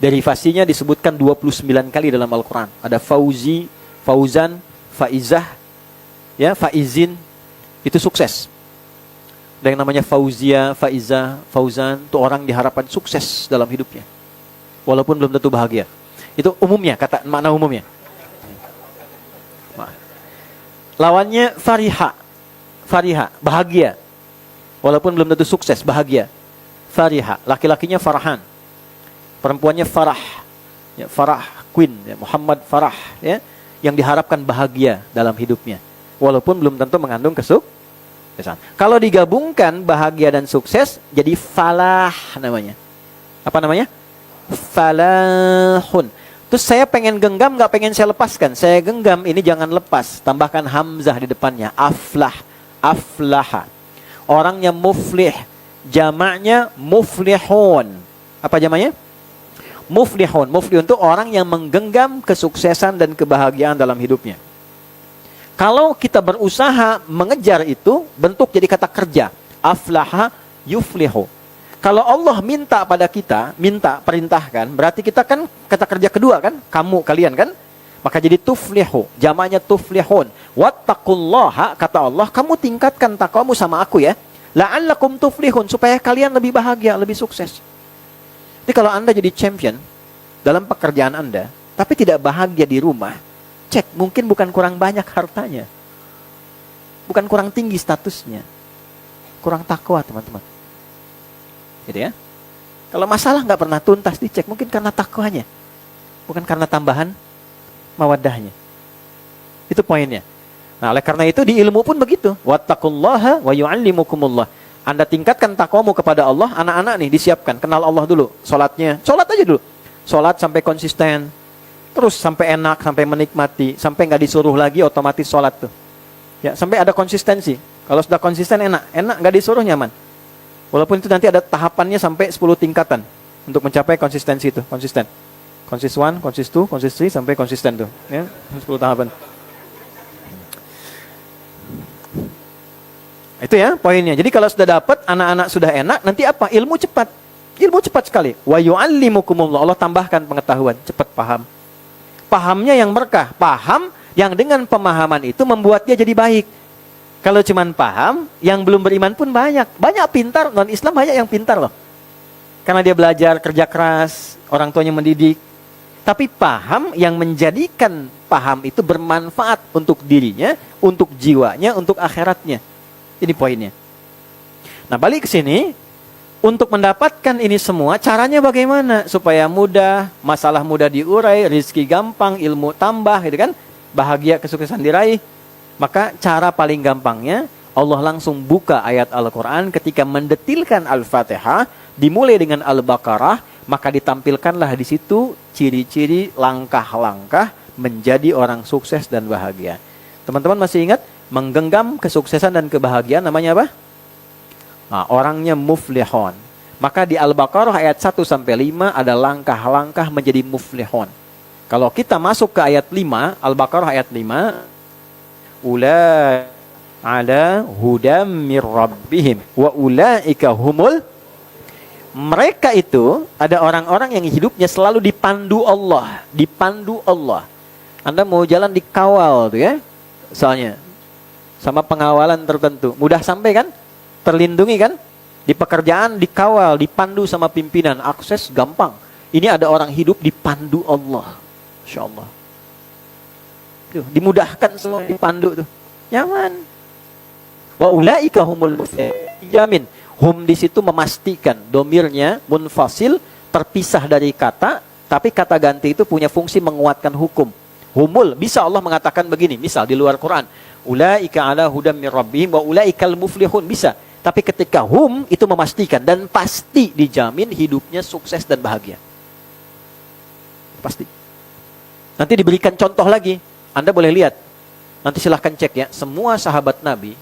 Derivasinya disebutkan 29 kali dalam Al-Quran. Ada fauzi, fauzan, faizah, ya, faizin, itu sukses. Ada yang namanya fauzia, faizah, fauzan, itu orang diharapkan sukses dalam hidupnya. Walaupun belum tentu bahagia. Itu umumnya, kata makna umumnya. Lawannya fariha. Fariha, bahagia. Walaupun belum tentu sukses, bahagia. Fariha, laki-lakinya Farhan. Perempuannya Farah. Ya, Farah Queen, ya, Muhammad Farah, ya, yang diharapkan bahagia dalam hidupnya. Walaupun belum tentu mengandung kesuksesan. Kalau digabungkan bahagia dan sukses, jadi falah namanya. Apa namanya? Falahun. Terus saya pengen genggam, nggak pengen saya lepaskan. Saya genggam, ini jangan lepas. Tambahkan hamzah di depannya. Aflah. Aflaha. Orangnya muflih. Jamaknya muflihun. Apa jamaknya? Muflihun. Muflihun itu orang yang menggenggam kesuksesan dan kebahagiaan dalam hidupnya. Kalau kita berusaha mengejar itu, bentuk jadi kata kerja. Aflaha yuflihu. Kalau Allah minta pada kita, minta, perintahkan, berarti kita kan kata kerja kedua kan? Kamu, kalian kan? Maka jadi tuflihu, jamaknya tuflihun. Wattaqullaha, kata Allah, kamu tingkatkan takwamu sama aku ya. La'allakum tuflihun, supaya kalian lebih bahagia, lebih sukses. Jadi kalau Anda jadi champion dalam pekerjaan Anda, tapi tidak bahagia di rumah, cek, mungkin bukan kurang banyak hartanya. Bukan kurang tinggi statusnya. Kurang takwa, teman-teman. Gitu ya. Kalau masalah nggak pernah tuntas dicek, mungkin karena takwanya. Bukan karena tambahan mawaddahnya. Itu poinnya. Nah, oleh karena itu di ilmu pun begitu. Wattaqullaha wa yu'allimukumullah. Anda tingkatkan takwamu kepada Allah. Anak-anak nih disiapkan, kenal Allah dulu. Salatnya, salat aja dulu. Salat sampai konsisten. Terus sampai enak, sampai menikmati, sampai nggak disuruh lagi otomatis sholat tuh. Ya, sampai ada konsistensi. Kalau sudah konsisten enak nggak disuruh nyaman. Walaupun itu nanti ada tahapannya sampai 10 tingkatan untuk mencapai konsistensi itu, konsisten. Konsis 1, konsis 2, konsis 3 sampai konsisten tuh, ya, 10 tahapan. Itu ya poinnya. Jadi kalau sudah dapat, anak-anak sudah enak, nanti apa? Ilmu cepat. Ilmu cepat sekali. Wa yu'allimukumullah. Allah tambahkan pengetahuan, cepat paham. Pahamnya yang berkah, paham yang dengan pemahaman itu membuat dia jadi baik. Kalau cuman paham, yang belum beriman pun banyak. Banyak pintar, non-Islam banyak yang pintar loh. Karena dia belajar, kerja keras, orang tuanya mendidik. Tapi paham yang menjadikan paham itu bermanfaat untuk dirinya, untuk jiwanya, untuk akhiratnya. Ini poinnya. Nah, balik ke sini. Untuk mendapatkan ini semua, caranya bagaimana? Supaya mudah, masalah mudah diurai, rezeki gampang, ilmu tambah, gitu kan? Bahagia, kesuksesan diraih. Maka cara paling gampangnya, Allah langsung buka ayat Al-Quran ketika mendetilkan Al-Fatihah, dimulai dengan Al-Baqarah, maka ditampilkanlah di situ ciri-ciri langkah-langkah menjadi orang sukses dan bahagia. Teman-teman masih ingat? Menggenggam kesuksesan dan kebahagiaan namanya apa? Nah, orangnya muflihun. Maka di Al-Baqarah ayat 1-5 ada langkah-langkah menjadi muflihun. Kalau kita masuk ke ayat 5, Al-Baqarah ayat 5, ula ala hudam mir rabbihim wa ulaika humul. Mereka itu ada orang-orang yang hidupnya selalu dipandu Allah, dipandu Allah. Anda mau jalan dikawal tuh ya. Soalnya sama pengawalan tertentu. Mudah sampai kan? Terlindungi kan? Di pekerjaan dikawal, dipandu sama pimpinan, akses gampang. Ini ada orang hidup dipandu Allah. Insya Allah. Tuh, dimudahkan semua dipandu tuh. Nyaman. Wa ulaika humul jamin. Hum di situ memastikan domirnya munfasil, terpisah dari kata, tapi kata ganti itu punya fungsi menguatkan hukum. Humul, bisa Allah mengatakan begini, misal di luar Quran, ulaika ala hudam mir rabbihim wa ulaikal muflihun, bisa. Tapi ketika hum itu memastikan dan pasti dijamin hidupnya sukses dan bahagia. Pasti. Nanti diberikan contoh lagi. Anda boleh lihat. Nanti silahkan cek ya. Semua sahabat Nabi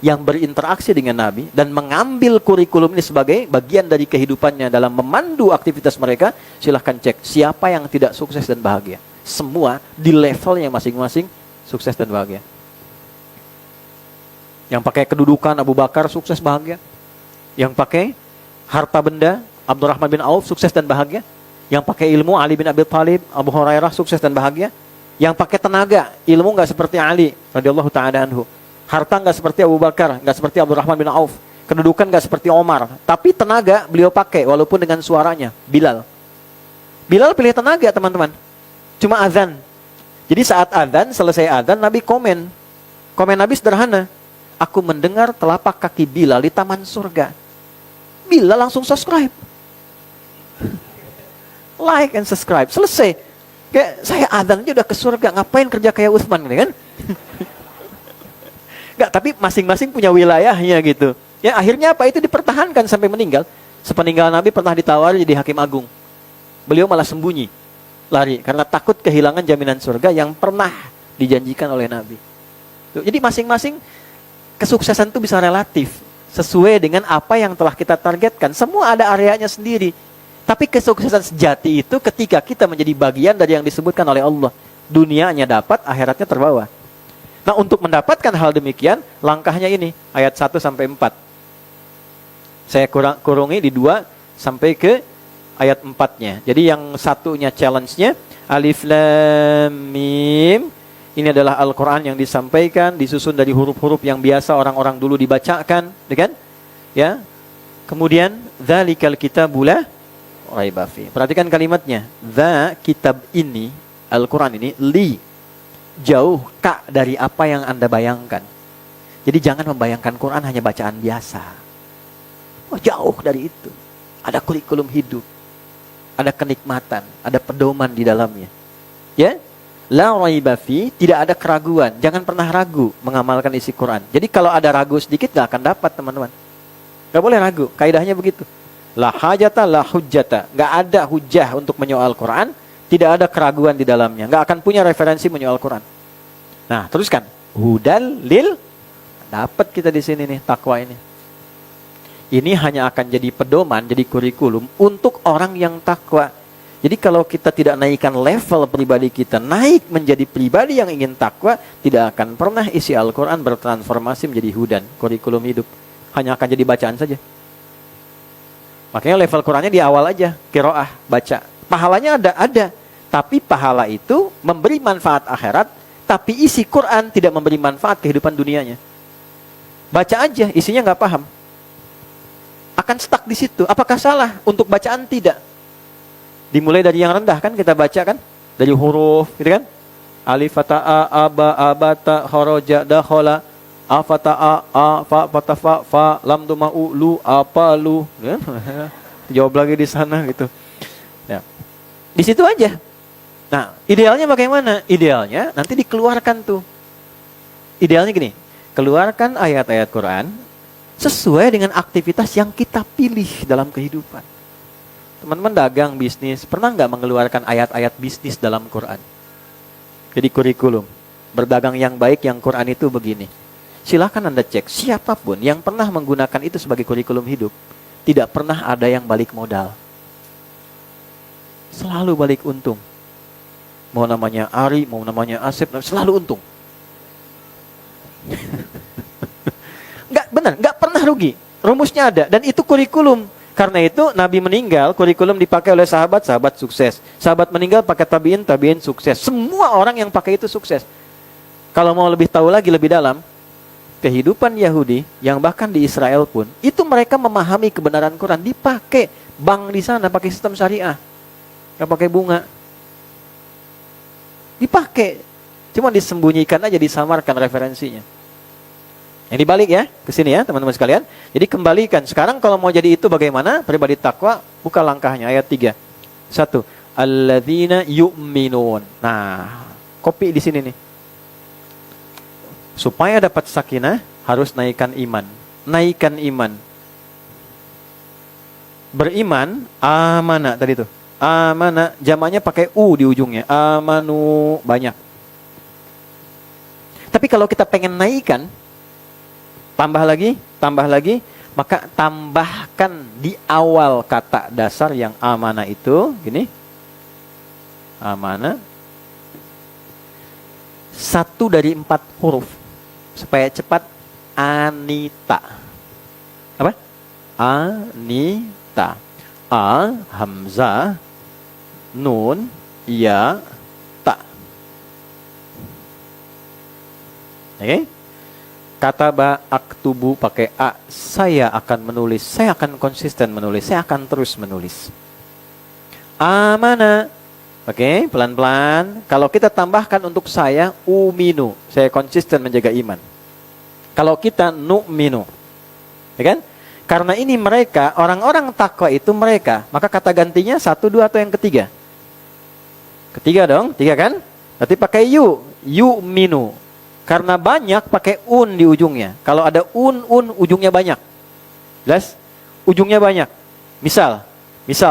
yang berinteraksi dengan Nabi dan mengambil kurikulum ini sebagai bagian dari kehidupannya dalam memandu aktivitas mereka, silahkan cek siapa yang tidak sukses dan bahagia. Semua di levelnya masing-masing sukses dan bahagia. Yang pakai kedudukan Abu Bakar sukses bahagia. Yang pakai harta benda Abdurrahman bin Auf sukses dan bahagia. Yang pakai ilmu Ali bin Abi Thalib, Abu Hurairah sukses dan bahagia. Yang pakai tenaga, ilmu nggak seperti Ali radhiyallahu ta'ala anhu. Harta nggak seperti Abu Bakar, nggak seperti Abdurrahman bin Auf. Kedudukan nggak seperti Omar. Tapi tenaga beliau pakai walaupun dengan suaranya. Bilal pilih tenaga teman-teman. Cuma azan. Jadi saat azan, selesai azan, Nabi komen. Komen Nabi sederhana. Aku mendengar telapak kaki Bilal di taman surga. Bilal langsung subscribe. Like and subscribe. Selesai. Kayak saya adzan aja udah ke surga. Ngapain kerja kayak Utsman kan? Enggak, tapi masing-masing punya wilayahnya gitu. Ya akhirnya apa? Itu dipertahankan sampai meninggal. Sepeninggal Nabi pernah ditawari jadi hakim agung. Beliau malah sembunyi. Lari. Karena takut kehilangan jaminan surga yang pernah dijanjikan oleh Nabi. Tuh, jadi masing-masing kesuksesan itu bisa relatif sesuai dengan apa yang telah kita targetkan. Semua ada areanya sendiri. Tapi kesuksesan sejati itu ketika kita menjadi bagian dari yang disebutkan oleh Allah. Dunianya dapat, akhiratnya terbawa. Nah, untuk mendapatkan hal demikian, langkahnya ini, ayat 1-4. Saya kurungi di 2 sampai ke ayat 4-nya. Jadi yang satunya challenge-nya, Alif Lam Mim. Ini adalah Al-Quran yang disampaikan, disusun dari huruf-huruf yang biasa orang-orang dulu dibacakan, kan? Ya. Kemudian, dzalikal kitabul la raiba fi. Perhatikan kalimatnya. Dza kitab ini, Al-Quran ini, li, jauh kak dari apa yang Anda bayangkan. Jadi jangan membayangkan Quran hanya bacaan biasa. Oh, jauh dari itu. Ada kurikulum hidup, ada kenikmatan, ada pedoman di dalamnya. Ya? La raiba fi, tidak ada keraguan. Jangan pernah ragu mengamalkan isi Quran. Jadi kalau ada ragu sedikit gak akan dapat, teman-teman. Gak boleh ragu, kaidahnya begitu. La hajata la hujjata. Gak ada hujjah untuk menyoal Quran Tidak ada keraguan di dalamnya. Nggak akan punya referensi menyoal Al-Quran. Nah, teruskan. Hudal lil. Dapat kita di sini nih, takwa ini. Ini hanya akan jadi pedoman, jadi kurikulum untuk orang yang takwa. Jadi kalau kita tidak naikkan level pribadi kita, naik menjadi pribadi yang ingin takwa, tidak akan pernah isi Al-Quran bertransformasi menjadi hudan, kurikulum hidup. Hanya akan jadi bacaan saja. Makanya level Qurannya di awal aja, qiraah, baca. Pahalanya ada. Tapi pahala itu memberi manfaat akhirat, tapi isi Quran tidak memberi manfaat kehidupan dunianya. Baca aja, isinya nggak paham. Akan stuck di situ. Apakah salah untuk bacaan? Tidak. Dimulai dari yang rendah kan kita baca kan, dari huruf, gitu kan? Alif fata'a aba abata kharaja dakhala afata'a fa fatafa fa lam duma'u lu apa lu. Ya? Jawab lagi di sana gitu. Ya. Di situ aja. Nah, idealnya bagaimana? Idealnya nanti dikeluarkan tuh. Idealnya gini, keluarkan ayat-ayat Quran sesuai dengan aktivitas yang kita pilih dalam kehidupan. Teman-teman dagang, bisnis, pernah nggak mengeluarkan ayat-ayat bisnis dalam Quran? Jadi kurikulum. Berdagang yang baik, yang Quran itu begini. Silakan Anda cek, siapapun yang pernah menggunakan itu sebagai kurikulum hidup, tidak pernah ada yang balik modal. Selalu balik untung. Mau namanya Ari, mau namanya Asep, selalu untung. Nggak pernah rugi. Rumusnya ada, dan itu kurikulum. Karena itu Nabi meninggal, kurikulum dipakai oleh sahabat sukses. Sahabat meninggal pakai tabiin sukses. Semua orang yang pakai itu sukses. Kalau mau lebih tahu lagi lebih dalam, kehidupan Yahudi yang bahkan di Israel pun, itu mereka memahami kebenaran Quran, dipakai bank di sana pakai sistem syariah. Nggak pakai bunga. Dipakai. Cuma disembunyikan aja, disamarkan referensinya. Yang dibalik ya, ke sini ya teman-teman sekalian. Jadi kembalikan. Sekarang kalau mau jadi itu bagaimana? Pribadi takwa, buka langkahnya ayat 3. 1. Alladzina yu'minun. Nah, kopi di sini nih. Supaya dapat sakinah, harus naikkan iman. Naikkan iman. Beriman, amana tadi tuh. Amana, jamaknya pakai u di ujungnya. Amanu, banyak. Tapi kalau kita pengen naikkan, tambah lagi, maka tambahkan di awal kata dasar yang amanah itu, gini. Amanah. 1 dari 4 huruf. Supaya cepat, Anita. Apa? Anita. A, Hamzah, Nun, Ya, Ta. Oke? Kataba aktubu pakai a, saya akan menulis, saya akan konsisten menulis, saya akan terus menulis. Amana, oke, pelan-pelan. Kalau kita tambahkan untuk saya, uminu, saya konsisten menjaga iman. Kalau kita nu'minu, ya kan? Karena ini mereka, orang-orang takwa itu mereka, maka kata gantinya 1, 2 atau yang ketiga? Ketiga dong, 3 kan? Berarti pakai yu'minu. Karena banyak pakai un di ujungnya. Kalau ada un ujungnya banyak. Jelas? Ujungnya banyak. Misal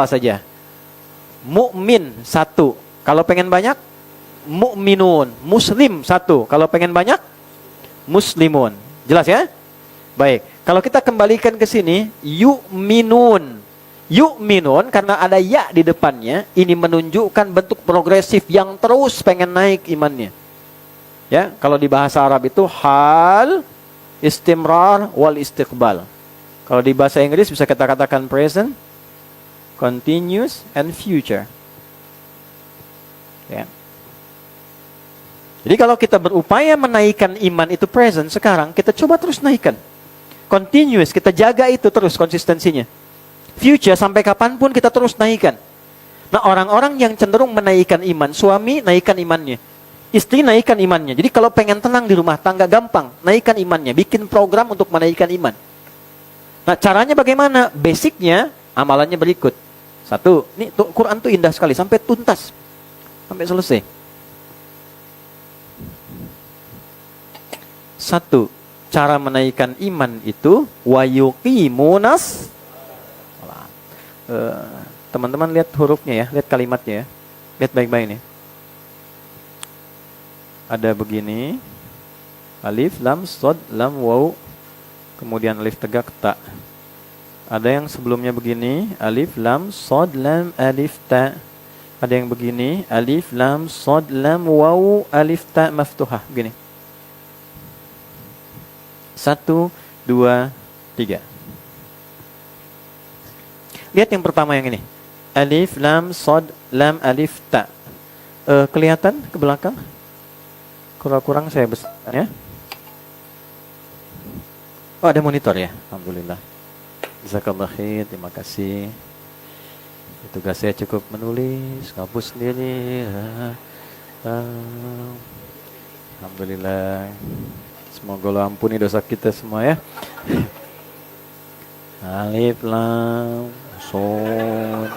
saja. Mukmin 1. Kalau pengen banyak, mukminun. Muslim 1. Kalau pengen banyak, muslimun. Jelas ya? Baik. Kalau kita kembalikan ke sini, yu'minun. Yu'minun karena ada ya di depannya, ini menunjukkan bentuk progresif yang terus pengen naik imannya. Ya, kalau di bahasa Arab itu hal, istimrar, wal istiqbal. Kalau di bahasa Inggris bisa kita katakan present, continuous, and future. Ya. Jadi kalau kita berupaya menaikkan iman itu present sekarang, kita coba terus naikkan. Continuous, kita jaga itu terus konsistensinya. Future, sampai kapanpun kita terus naikkan. Nah, orang-orang yang cenderung menaikkan iman, suami naikkan imannya. Istri naikkan imannya. Jadi kalau pengen tenang di rumah tangga gampang, naikkan imannya, bikin program untuk menaikkan iman. Nah, caranya bagaimana? Basicnya amalannya berikut. 1, ini Quran tuh indah sekali sampai tuntas. Sampai selesai. 1, cara menaikkan iman itu wayuqimunas. Teman-teman lihat hurufnya ya, lihat kalimatnya ya. Lihat baik-baik nih. Ada begini. Alif, lam, sod, lam, waw. Kemudian alif tegak, ta. Ada yang sebelumnya begini. Alif, lam, sod, lam, alif, ta. Ada yang begini. Alif, lam, sod, lam, waw, alif, ta, maftuhah. Begini. 1, 2, 3. Lihat yang pertama yang ini. Alif, lam, sod, lam, alif, ta. Kelihatan ke belakang? Kurang-kurang saya besar ya. Oh, ada monitor ya. Alhamdulillah. Jazakallah khair, terima kasih. Tugas saya cukup menulis, ngapus sendiri. Alhamdulillah. Semoga Allah ampuni dosa kita semua ya. Alif, lam, sod,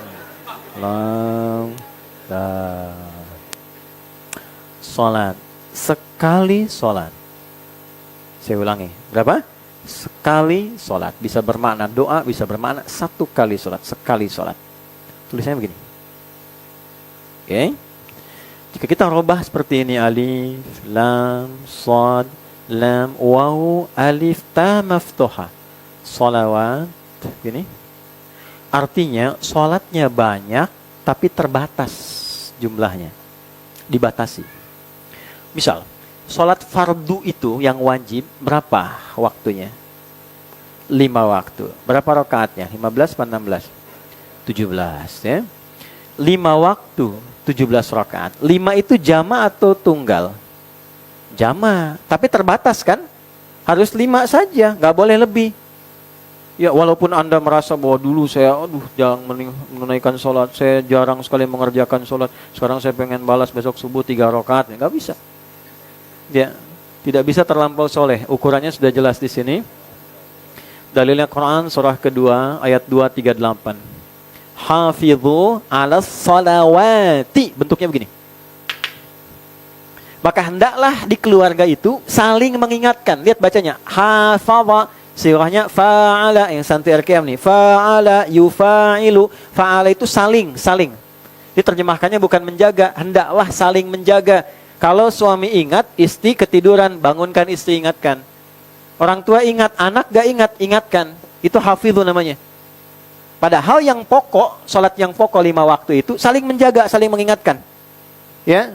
lam, ta. Salat. Sekali salat. Saya ulangi. Berapa? Sekali salat. Bisa bermakna doa, bisa bermakna satu kali salat. Sekali salat. Tulisannya begini. Oke. Jika kita rubah seperti ini. Alif, lam, sod, lam, waw, alif, ta, maftuha. Salawat. Gini. Artinya salatnya banyak tapi terbatas jumlahnya. Dibatasi. Misal, sholat fardu itu yang wajib berapa waktunya? 5 waktu. Berapa rakaatnya? 15 atau 16? 17 ya. 5 waktu, 17 rakaat. 5 itu jama atau tunggal? Jama, tapi terbatas kan? Harus 5 saja, nggak boleh lebih. Ya walaupun Anda merasa bahwa dulu saya jangan menunaikan sholat, saya jarang sekali mengerjakan sholat, sekarang saya pengen balas besok subuh 3 rakaat, ya nggak bisa. Ya, tidak bisa terlampau soleh. Ukurannya sudah jelas di sini. Dalilnya Quran surah kedua ayat 238. Hafidhu 'alas salawati. Bentuknya begini. Maka hendaklah di keluarga itu saling mengingatkan. Lihat bacanya. Hafadha. Sirahnya fa'ala. Yang santai RKM nih. Fa'ala yufa'ilu. Fa'ala itu saling. Diterjemahkannya bukan menjaga. Hendaklah saling menjaga. Kalau suami ingat, istri ketiduran, bangunkan istri, ingatkan. Orang tua ingat, anak gak ingat, ingatkan. Itu hafidhu namanya. Padahal yang pokok, sholat yang pokok 5 waktu itu, saling menjaga, saling mengingatkan. Ya.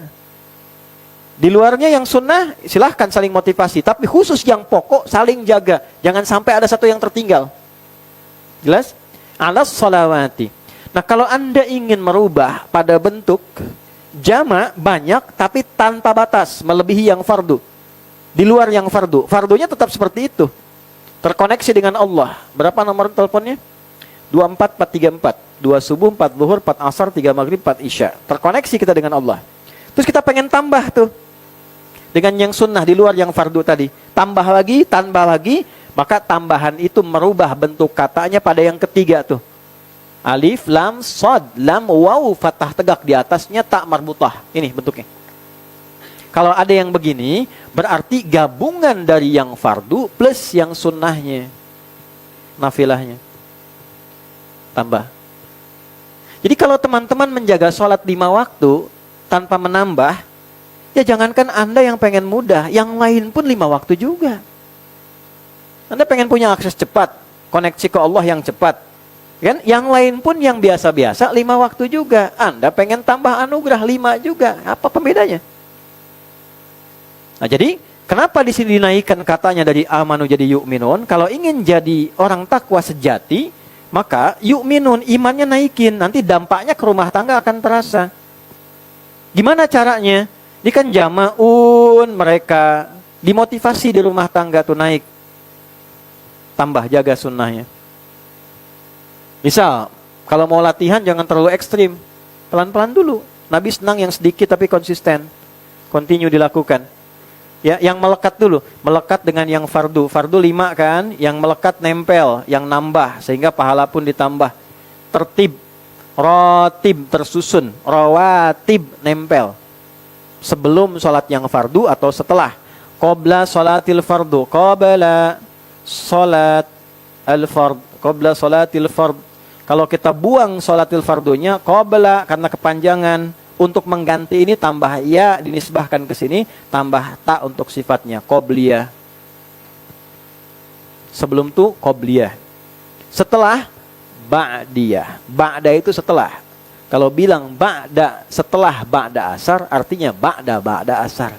Di luarnya yang sunnah, silahkan saling motivasi. Tapi khusus yang pokok, saling jaga. Jangan sampai ada satu yang tertinggal. Jelas? Alas sholawati. Nah kalau Anda ingin merubah pada bentuk jama banyak tapi tanpa batas, melebihi yang fardu. Di luar yang fardu. Fardunya tetap seperti itu. Terkoneksi dengan Allah. Berapa nomor teleponnya? 24434. 2 subuh, 4 zuhur, 4 asar, 3 maghrib, 4 isya. Terkoneksi kita dengan Allah. Terus kita pengen tambah tuh. Dengan yang sunnah di luar yang fardu tadi. Tambah lagi, maka tambahan itu merubah bentuk katanya pada yang ketiga tuh. Alif, lam, sod, lam, waw, fathah tegak di atasnya, tak marbutah. Ini bentuknya. Kalau ada yang begini, berarti gabungan dari yang fardu plus yang sunnahnya. Nafilahnya. Tambah. Jadi kalau teman-teman menjaga sholat 5 waktu, tanpa menambah, ya jangankan Anda yang pengen mudah, yang lain pun 5 waktu juga. Anda pengen punya akses cepat, koneksi ke Allah yang cepat. Kan? Yang lain pun yang biasa-biasa 5 waktu juga. Anda pengen tambah anugerah 5 juga. Apa pembedanya? Nah jadi kenapa di sini dinaikkan katanya dari amanu jadi yu'minun? Kalau ingin jadi orang takwa sejati, maka yu'minun, imannya naikin. Nanti dampaknya ke rumah tangga akan terasa. Gimana caranya? Ini kan jama'un, mereka dimotivasi di rumah tangga tuh naik. Tambah jaga sunnahnya. Misal, kalau mau latihan jangan terlalu ekstrim. Pelan-pelan dulu. Nabi senang yang sedikit tapi konsisten. Continue dilakukan. Ya, yang melekat dulu. Melekat dengan yang fardu. Fardu 5 kan, yang melekat nempel, yang nambah. Sehingga pahala pun ditambah. Tertib, rotib, tersusun. Rawatib, nempel. Sebelum sholat yang fardu atau setelah. Qabla sholatil fardu. Qabla sholat al-fard. Qabla sholatil fard. Kalau kita buang sholatil fardunya, qabla karena kepanjangan, Untuk mengganti ini tambah ya dinisbahkan ke sini, tambah ta untuk sifatnya qobliyah. Sebelum itu qobliyah. Setelah ba'diyah. Ba'da itu setelah. Kalau bilang ba'da setelah ba'da asar, artinya ba'da asar.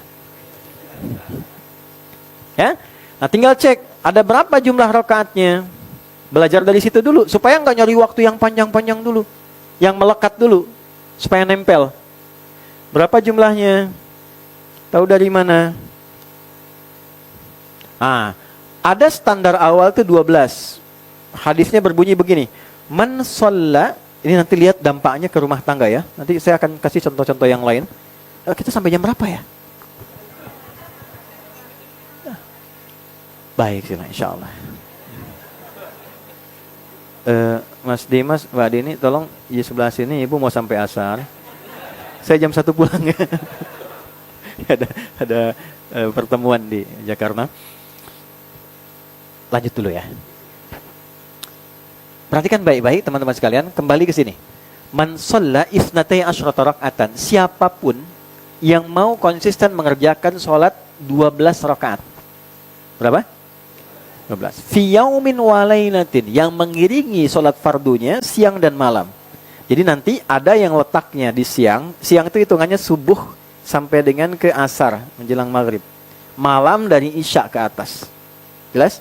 Ya? Nah, tinggal cek ada berapa jumlah rakaatnya. Belajar dari situ dulu supaya nggak nyari waktu yang panjang-panjang dulu, yang melekat dulu supaya nempel. Berapa jumlahnya? Tahu dari mana? Ada standar awal itu 12. Hadisnya berbunyi begini. Man shalla, ini nanti lihat dampaknya ke rumah tangga ya. Nanti saya akan kasih contoh-contoh yang lain. Kita sampai jam berapa ya? Baik, sila insyaallah. Mas Dimas, Mbak Dini, tolong di sebelah sini Ibu mau sampai asar. Saya jam 1 pulang ya. ada pertemuan di Jakarta. Lanjut dulu ya. Perhatikan baik-baik teman-teman sekalian, kembali ke sini. Man shalla isnatai asyrata raka'atan, siapapun yang mau konsisten mengerjakan sholat 12 rakaat. Berapa? 12. Fi yaumin wa lailatin, yang mengiringi sholat fardunya siang dan malam. Jadi nanti ada yang letaknya di siang. Siang itu hitungannya subuh sampai dengan ke asar menjelang maghrib. Malam dari isya ke atas. Jelas?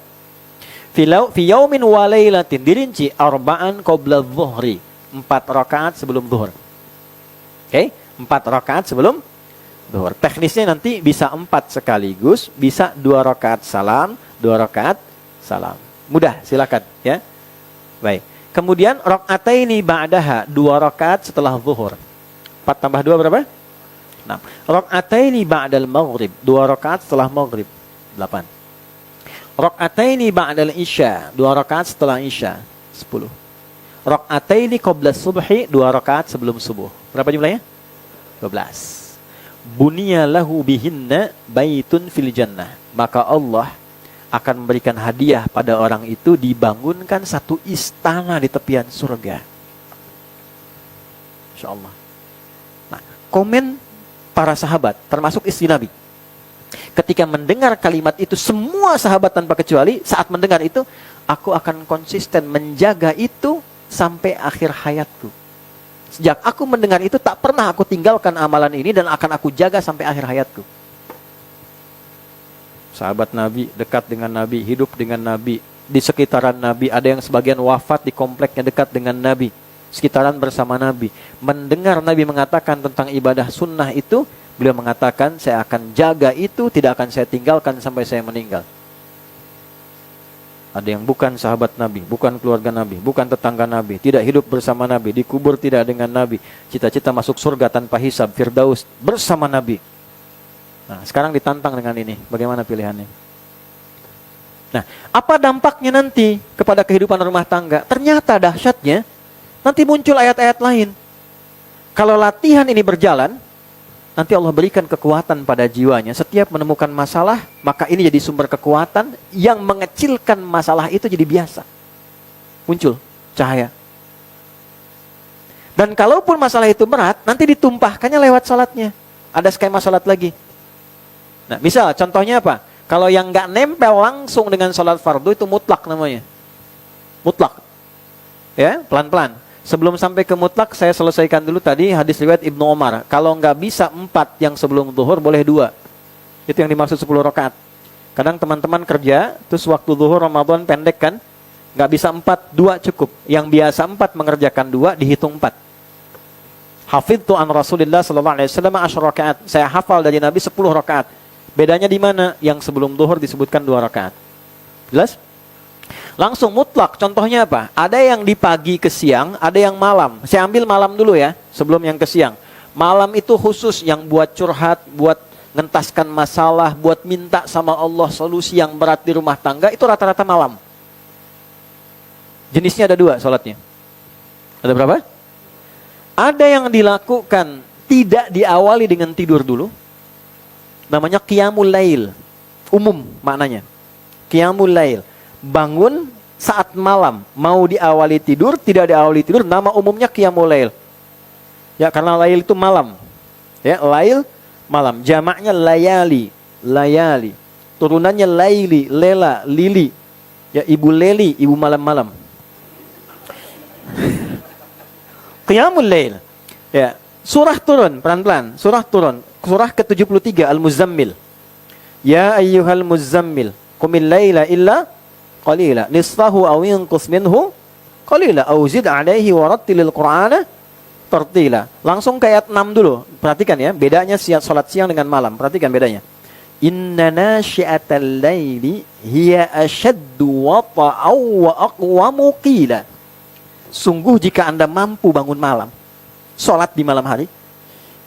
Fi yaumin wa lailatin, dirinci arba'an qabla dhuhri, 4 rakaat sebelum zuhur. Oke, 4 rakaat sebelum zuhur. Teknisnya nanti bisa 4 sekaligus, bisa 2 rakaat salam, 2 rakaat salam. Mudah, silakan ya. Baik. Kemudian rakaataini ba'daha, 2 rakaat setelah zuhur. 4 tambah 2 berapa? 6. Rakaataini ba'dal maghrib, 2 rakaat setelah maghrib. 8. Rakaataini ba'dal isya, 2 rakaat setelah isya. 10. Rakaataini qabla subhi, 2 rakaat sebelum subuh. Berapa jumlahnya? 12. Buniya lahu bihinna baitun fil jannah. Maka Allah akan memberikan hadiah pada orang itu, dibangunkan satu istana di tepian surga. InsyaAllah. Nah, komen para sahabat, termasuk istri Nabi. Ketika mendengar kalimat itu, semua sahabat tanpa kecuali, saat mendengar itu, aku akan konsisten menjaga itu sampai akhir hayatku. Sejak aku mendengar itu, tak pernah aku tinggalkan amalan ini dan akan aku jaga sampai akhir hayatku. Sahabat Nabi, dekat dengan Nabi, hidup dengan Nabi, di sekitaran Nabi, ada yang sebagian wafat di kompleknya dekat dengan Nabi, sekitaran bersama Nabi. Mendengar Nabi mengatakan tentang ibadah sunnah itu, beliau mengatakan, saya akan jaga itu, tidak akan saya tinggalkan sampai saya meninggal. Ada yang bukan sahabat Nabi, bukan keluarga Nabi, bukan tetangga Nabi, tidak hidup bersama Nabi, dikubur tidak dengan Nabi, cita-cita masuk surga tanpa hisab, Firdaus bersama Nabi. Nah, sekarang ditantang dengan ini. Bagaimana pilihannya? Nah, apa dampaknya nanti kepada kehidupan rumah tangga? Ternyata dahsyatnya, nanti muncul ayat-ayat lain. Kalau latihan ini berjalan, nanti Allah berikan kekuatan pada jiwanya. Setiap menemukan masalah, maka ini jadi sumber kekuatan yang mengecilkan masalah itu jadi biasa. Muncul cahaya. Dan kalaupun masalah itu berat, nanti ditumpahkannya lewat salatnya. Ada skema salat lagi. Nah, misal contohnya apa? Kalau yang nggak nempel langsung dengan sholat fardu itu mutlak namanya. Mutlak. Ya, pelan-pelan. Sebelum sampai ke mutlak, saya selesaikan dulu tadi hadis riwayat Ibnu Umar. Kalau nggak bisa 4 yang sebelum zuhur, boleh 2. Itu yang dimaksud 10 rakaat. Kadang teman-teman kerja, terus waktu zuhur Ramadan pendek kan? Nggak bisa 4, 2 cukup. Yang biasa 4 mengerjakan 2, dihitung 4. Hafidtu an Rasulillah sallallahu alaihi wasallam 10 rakaat. Saya hafal dari Nabi 10 rakaat. Bedanya di mana? Yang sebelum zuhur disebutkan 2 rakaat. Jelas? Langsung mutlak. Contohnya apa? Ada yang di pagi ke siang, ada yang malam. Saya ambil malam dulu ya, sebelum yang ke siang. Malam itu khusus yang buat curhat, buat ngentaskan masalah, buat minta sama Allah solusi yang berat di rumah tangga, itu rata-rata malam. Jenisnya ada 2 sholatnya. Ada berapa? Ada yang dilakukan tidak diawali dengan tidur dulu. Namanya qiyamul lail. Umum maknanya. Qiyamul lail. Bangun saat malam. Mau diawali tidur, tidak diawali tidur. Nama umumnya qiyamul lail. Ya, karena lail itu malam. Ya, lail malam. Jamaknya layali, layali. Turunannya laili, lela, lili. Ya, ibu leli, ibu malam-malam. Qiyamul lail. Ya, surah turun pelan-pelan. Surah turun. Surah ke-73 Al-Muzammil. Ya ayyuhal muzammil, qumil laila illa qalila, nisfahu aw inqus minhu qalila aw zid 'alaihi warattilil qur'ana tartila. Langsung ke ayat 6 dulu. Perhatikan ya, bedanya salat siang dengan malam. Perhatikan bedanya. Inna nasyi'atal laili hiya ashaddu wata'aw wa aqwamu qila. Sungguh jika Anda mampu bangun malam, salat di malam hari,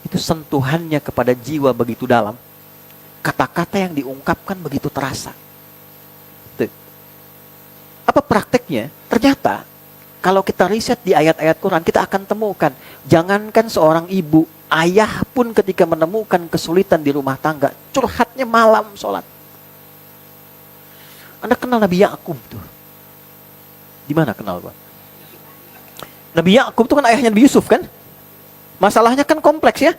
itu sentuhannya kepada jiwa begitu dalam. Kata-kata yang diungkapkan begitu terasa. Tuh. Apa prakteknya? Ternyata kalau kita riset di ayat-ayat Quran, kita akan temukan, jangankan seorang ibu, ayah pun ketika menemukan kesulitan di rumah tangga, curhatnya malam sholat. Anda kenal Nabi Yakub tuh? Di mana kenal, Pak? Nabi Yakub itu kan ayahnya Nabi Yusuf kan? Masalahnya kan kompleks ya.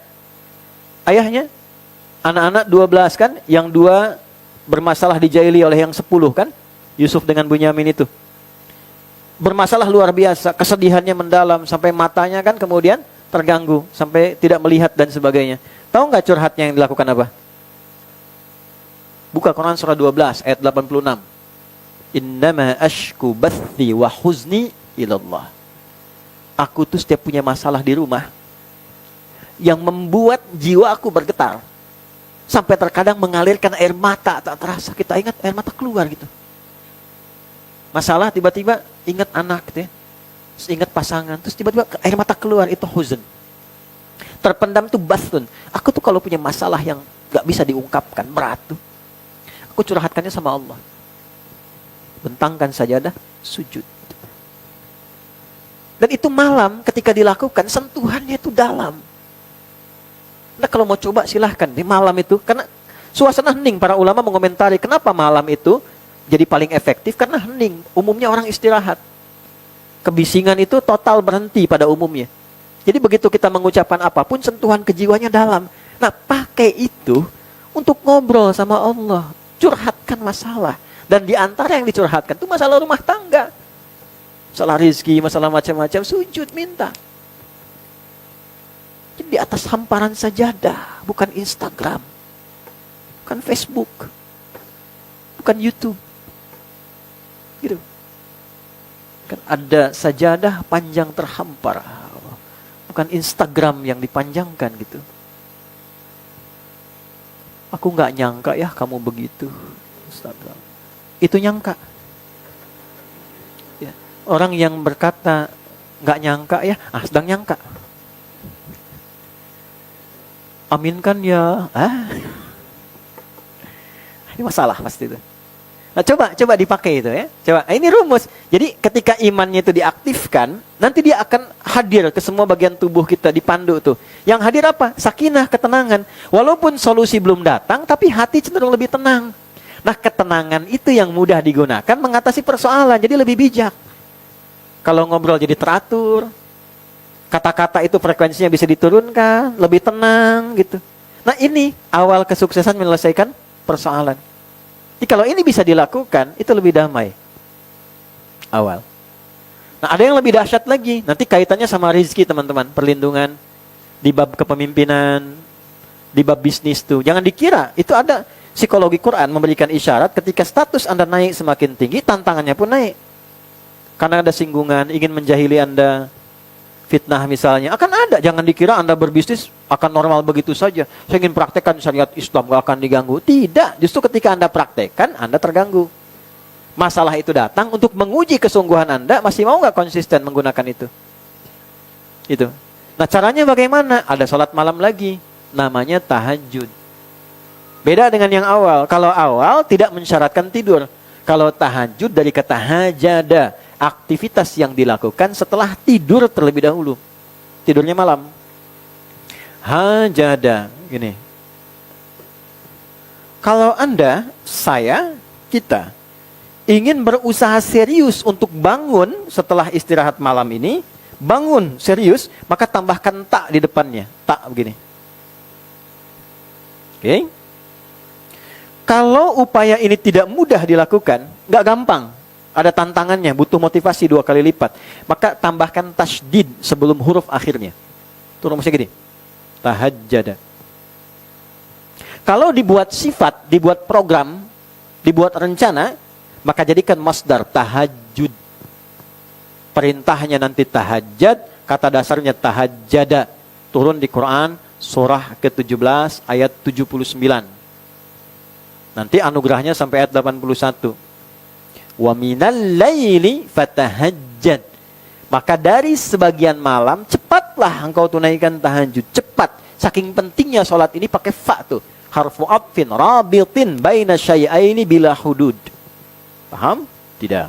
Ayahnya anak-anak 12 kan, yang 2 bermasalah dijaili oleh yang 10 kan, Yusuf dengan Bunyamin itu. Bermasalah luar biasa, kesedihannya mendalam, sampai matanya kan kemudian terganggu, sampai tidak melihat dan sebagainya. Tahu nggak curhatnya yang dilakukan apa? Buka Quran surah 12 ayat 86. Innama ashku bathi wa huzni ilallah. Aku tuh setiap punya masalah di rumah, yang membuat jiwa aku bergetar. Sampai terkadang mengalirkan air mata tak terasa. Kita ingat air mata keluar gitu. Masalah tiba-tiba ingat anak gitu ya. Terus ingat pasangan. Terus tiba-tiba air mata keluar. Itu huzn. Terpendam tuh bathun. Aku tuh kalau punya masalah yang gak bisa diungkapkan, berat tuh, aku curhatkannya sama Allah. Bentangkan sajadah, sujud. Dan itu malam ketika dilakukan, sentuhannya itu dalam. Nah, kalau mau coba silahkan di malam itu, karena suasana hening. Para ulama mengomentari kenapa malam itu jadi paling efektif, karena hening. Umumnya orang istirahat, kebisingan itu total berhenti pada umumnya. Jadi begitu kita mengucapkan apapun, sentuhan kejiwanya dalam. Nah, pakai itu untuk ngobrol sama Allah, curhatkan masalah. Dan di antara yang dicurhatkan itu masalah rumah tangga, masalah rizki, masalah macam-macam, sujud minta. Di atas hamparan sajadah, bukan Instagram, bukan Facebook, bukan YouTube, gitu. Kan ada sajadah panjang terhampar, bukan Instagram yang dipanjangkan gitu. Aku nggak nyangka ya kamu begitu, Instagram. Itu nyangka. Ya. Orang yang berkata nggak nyangka ya, sedang nyangka. Aminkan ya. Ini masalah pasti itu. Nah, coba dipakai itu ya. Coba. Ini rumus. Jadi ketika imannya itu diaktifkan, nanti dia akan hadir ke semua bagian tubuh kita, dipandu tuh. Yang hadir apa? Sakinah, ketenangan. Walaupun solusi belum datang, tapi hati cenderung lebih tenang. Nah, ketenangan itu yang mudah digunakan mengatasi persoalan. Jadi lebih bijak. Kalau ngobrol jadi teratur. Kata-kata itu frekuensinya bisa diturunkan, lebih tenang gitu. Nah, ini awal kesuksesan menyelesaikan persoalan. Jadi kalau ini bisa dilakukan, itu lebih damai. Awal. Nah, ada yang lebih dahsyat lagi. Nanti kaitannya sama rezeki, teman-teman. Perlindungan di bab kepemimpinan, di bab bisnis tuh. Jangan dikira, itu ada psikologi Quran memberikan isyarat ketika status Anda naik semakin tinggi, tantangannya pun naik. Karena ada singgungan, ingin menjahili Anda, fitnah misalnya, akan ada. Jangan dikira Anda berbisnis akan normal begitu saja. Saya ingin praktekkan syariat Islam, gak akan diganggu. Tidak, justru ketika Anda praktekkan, Anda terganggu. Masalah itu datang untuk menguji kesungguhan Anda, masih mau gak konsisten menggunakan itu? Itu. Nah, caranya bagaimana? Ada sholat malam lagi, namanya tahajud. Beda dengan yang awal. Kalau awal tidak mensyaratkan tidur. Kalau tahajud dari kata hajada, aktivitas yang dilakukan setelah tidur terlebih dahulu. Tidurnya malam. Hajada, gini. Kalau Anda, saya, kita ingin berusaha serius untuk bangun setelah istirahat malam ini, bangun serius, maka tambahkan tak di depannya. Tak begini. Oke. Kalau upaya ini tidak mudah dilakukan, nggak gampang. Ada tantangannya, butuh motivasi 2 kali lipat. Maka tambahkan tasydid sebelum huruf akhirnya. Itu rumusnya gini. Tahajjada. Kalau dibuat sifat, dibuat program, dibuat rencana, maka jadikan masdar tahajjud. Perintahnya nanti tahajjud, kata dasarnya tahajjada. Turun di Quran surah ke-17 ayat 79. Nanti anugerahnya sampai ayat 81. Wa minal laili fatahajjad. Maka dari sebagian malam cepatlah engkau tunaikan tahajud. Cepat. Saking pentingnya sholat ini pakai fa tuh. Harfu atfin rabitin baina syai'aini bila hudud. Paham? Tidak.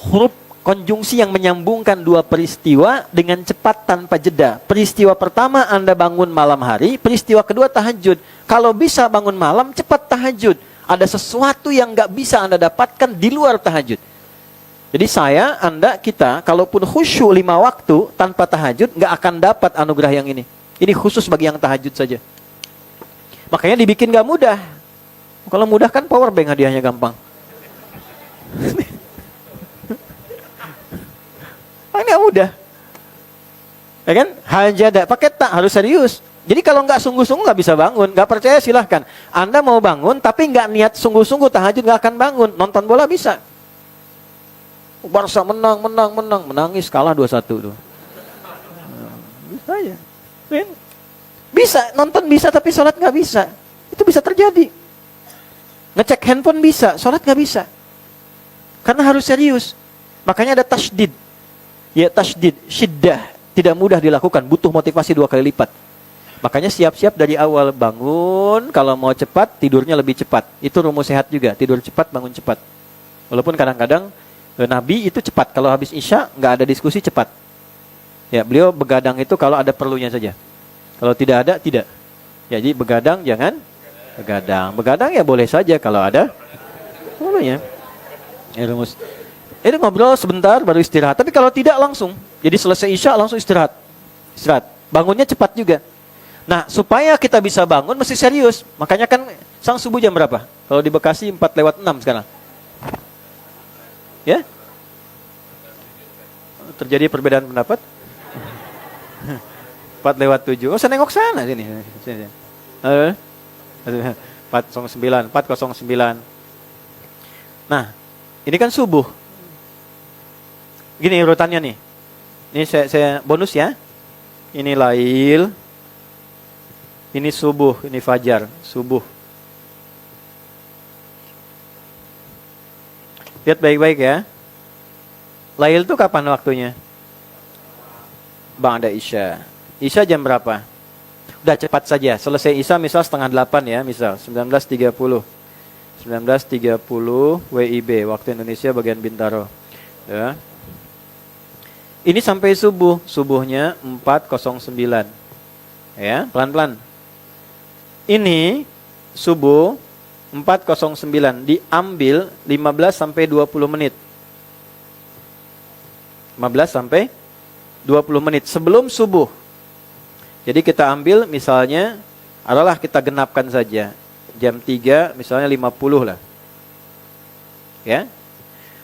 Huruf konjungsi yang menyambungkan 2 peristiwa dengan cepat tanpa jeda. Peristiwa pertama Anda bangun malam hari, peristiwa kedua tahajud. Kalau bisa bangun malam, cepat tahajud. Ada sesuatu yang nggak bisa Anda dapatkan di luar tahajud. Jadi saya, Anda, kita, kalaupun khusyuk 5 waktu tanpa tahajud, nggak akan dapat anugerah yang ini. Ini khusus bagi yang tahajud saja. Makanya dibikin nggak mudah. Kalau mudah kan power bank hadiahnya gampang. Ini nggak mudah. Ya kan? Hajada, pakai tak, harus serius. Jadi kalau nggak sungguh-sungguh nggak bisa bangun. Nggak percaya silahkan. Anda mau bangun tapi nggak niat sungguh-sungguh tahajud nggak akan bangun. Nonton bola bisa. Barca menang, menangis kalah 2-1 tuh. Bisa aja. Bisa nonton bisa tapi sholat nggak bisa. Itu bisa terjadi. Ngecek handphone bisa, sholat nggak bisa. Karena harus serius. Makanya ada tasydid. Ya tasydid, syiddah. Tidak mudah dilakukan, butuh motivasi 2 kali lipat. Makanya siap-siap dari awal bangun, kalau mau cepat, tidurnya lebih cepat. Itu rumus sehat juga, tidur cepat, bangun cepat. Walaupun kadang-kadang Nabi itu cepat, kalau habis Isya nggak ada diskusi cepat. Ya, beliau begadang itu kalau ada perlunya saja. Kalau tidak ada, tidak. Ya, jadi begadang jangan begadang. Begadang ya boleh saja kalau ada perlunya. Ya, rumus. Ini ngobrol sebentar baru istirahat. Tapi kalau tidak langsung, jadi selesai Isya langsung istirahat. Istirahat. Bangunnya cepat juga. Nah, supaya kita bisa bangun mesti serius. Makanya kan sang subuh jam berapa? Kalau di Bekasi 4:06 sekarang. Ya? Terjadi perbedaan pendapat? 4:07. Oh, saya nengok sana sini. 409. Nah, ini kan subuh. Gini urutannya nih. Ini saya bonus ya. Ini lail. Ini subuh, ini fajar, subuh. Lihat baik-baik ya. Lail itu kapan waktunya? Ba'da Isya. Isya jam berapa? Udah cepat saja. Selesai Isya misal 7:30 ya, misal 19.30. 19.30 WIB, waktu Indonesia bagian Bintaro. Ya. Ini sampai subuh, subuhnya 4:09. Ya, pelan-pelan. Ini subuh 4:09 diambil 15 sampai 20 menit. 15 sampai 20 menit sebelum subuh. Jadi kita ambil misalnya, adalah kita genapkan saja. Jam 3 misalnya 50 lah. Ya.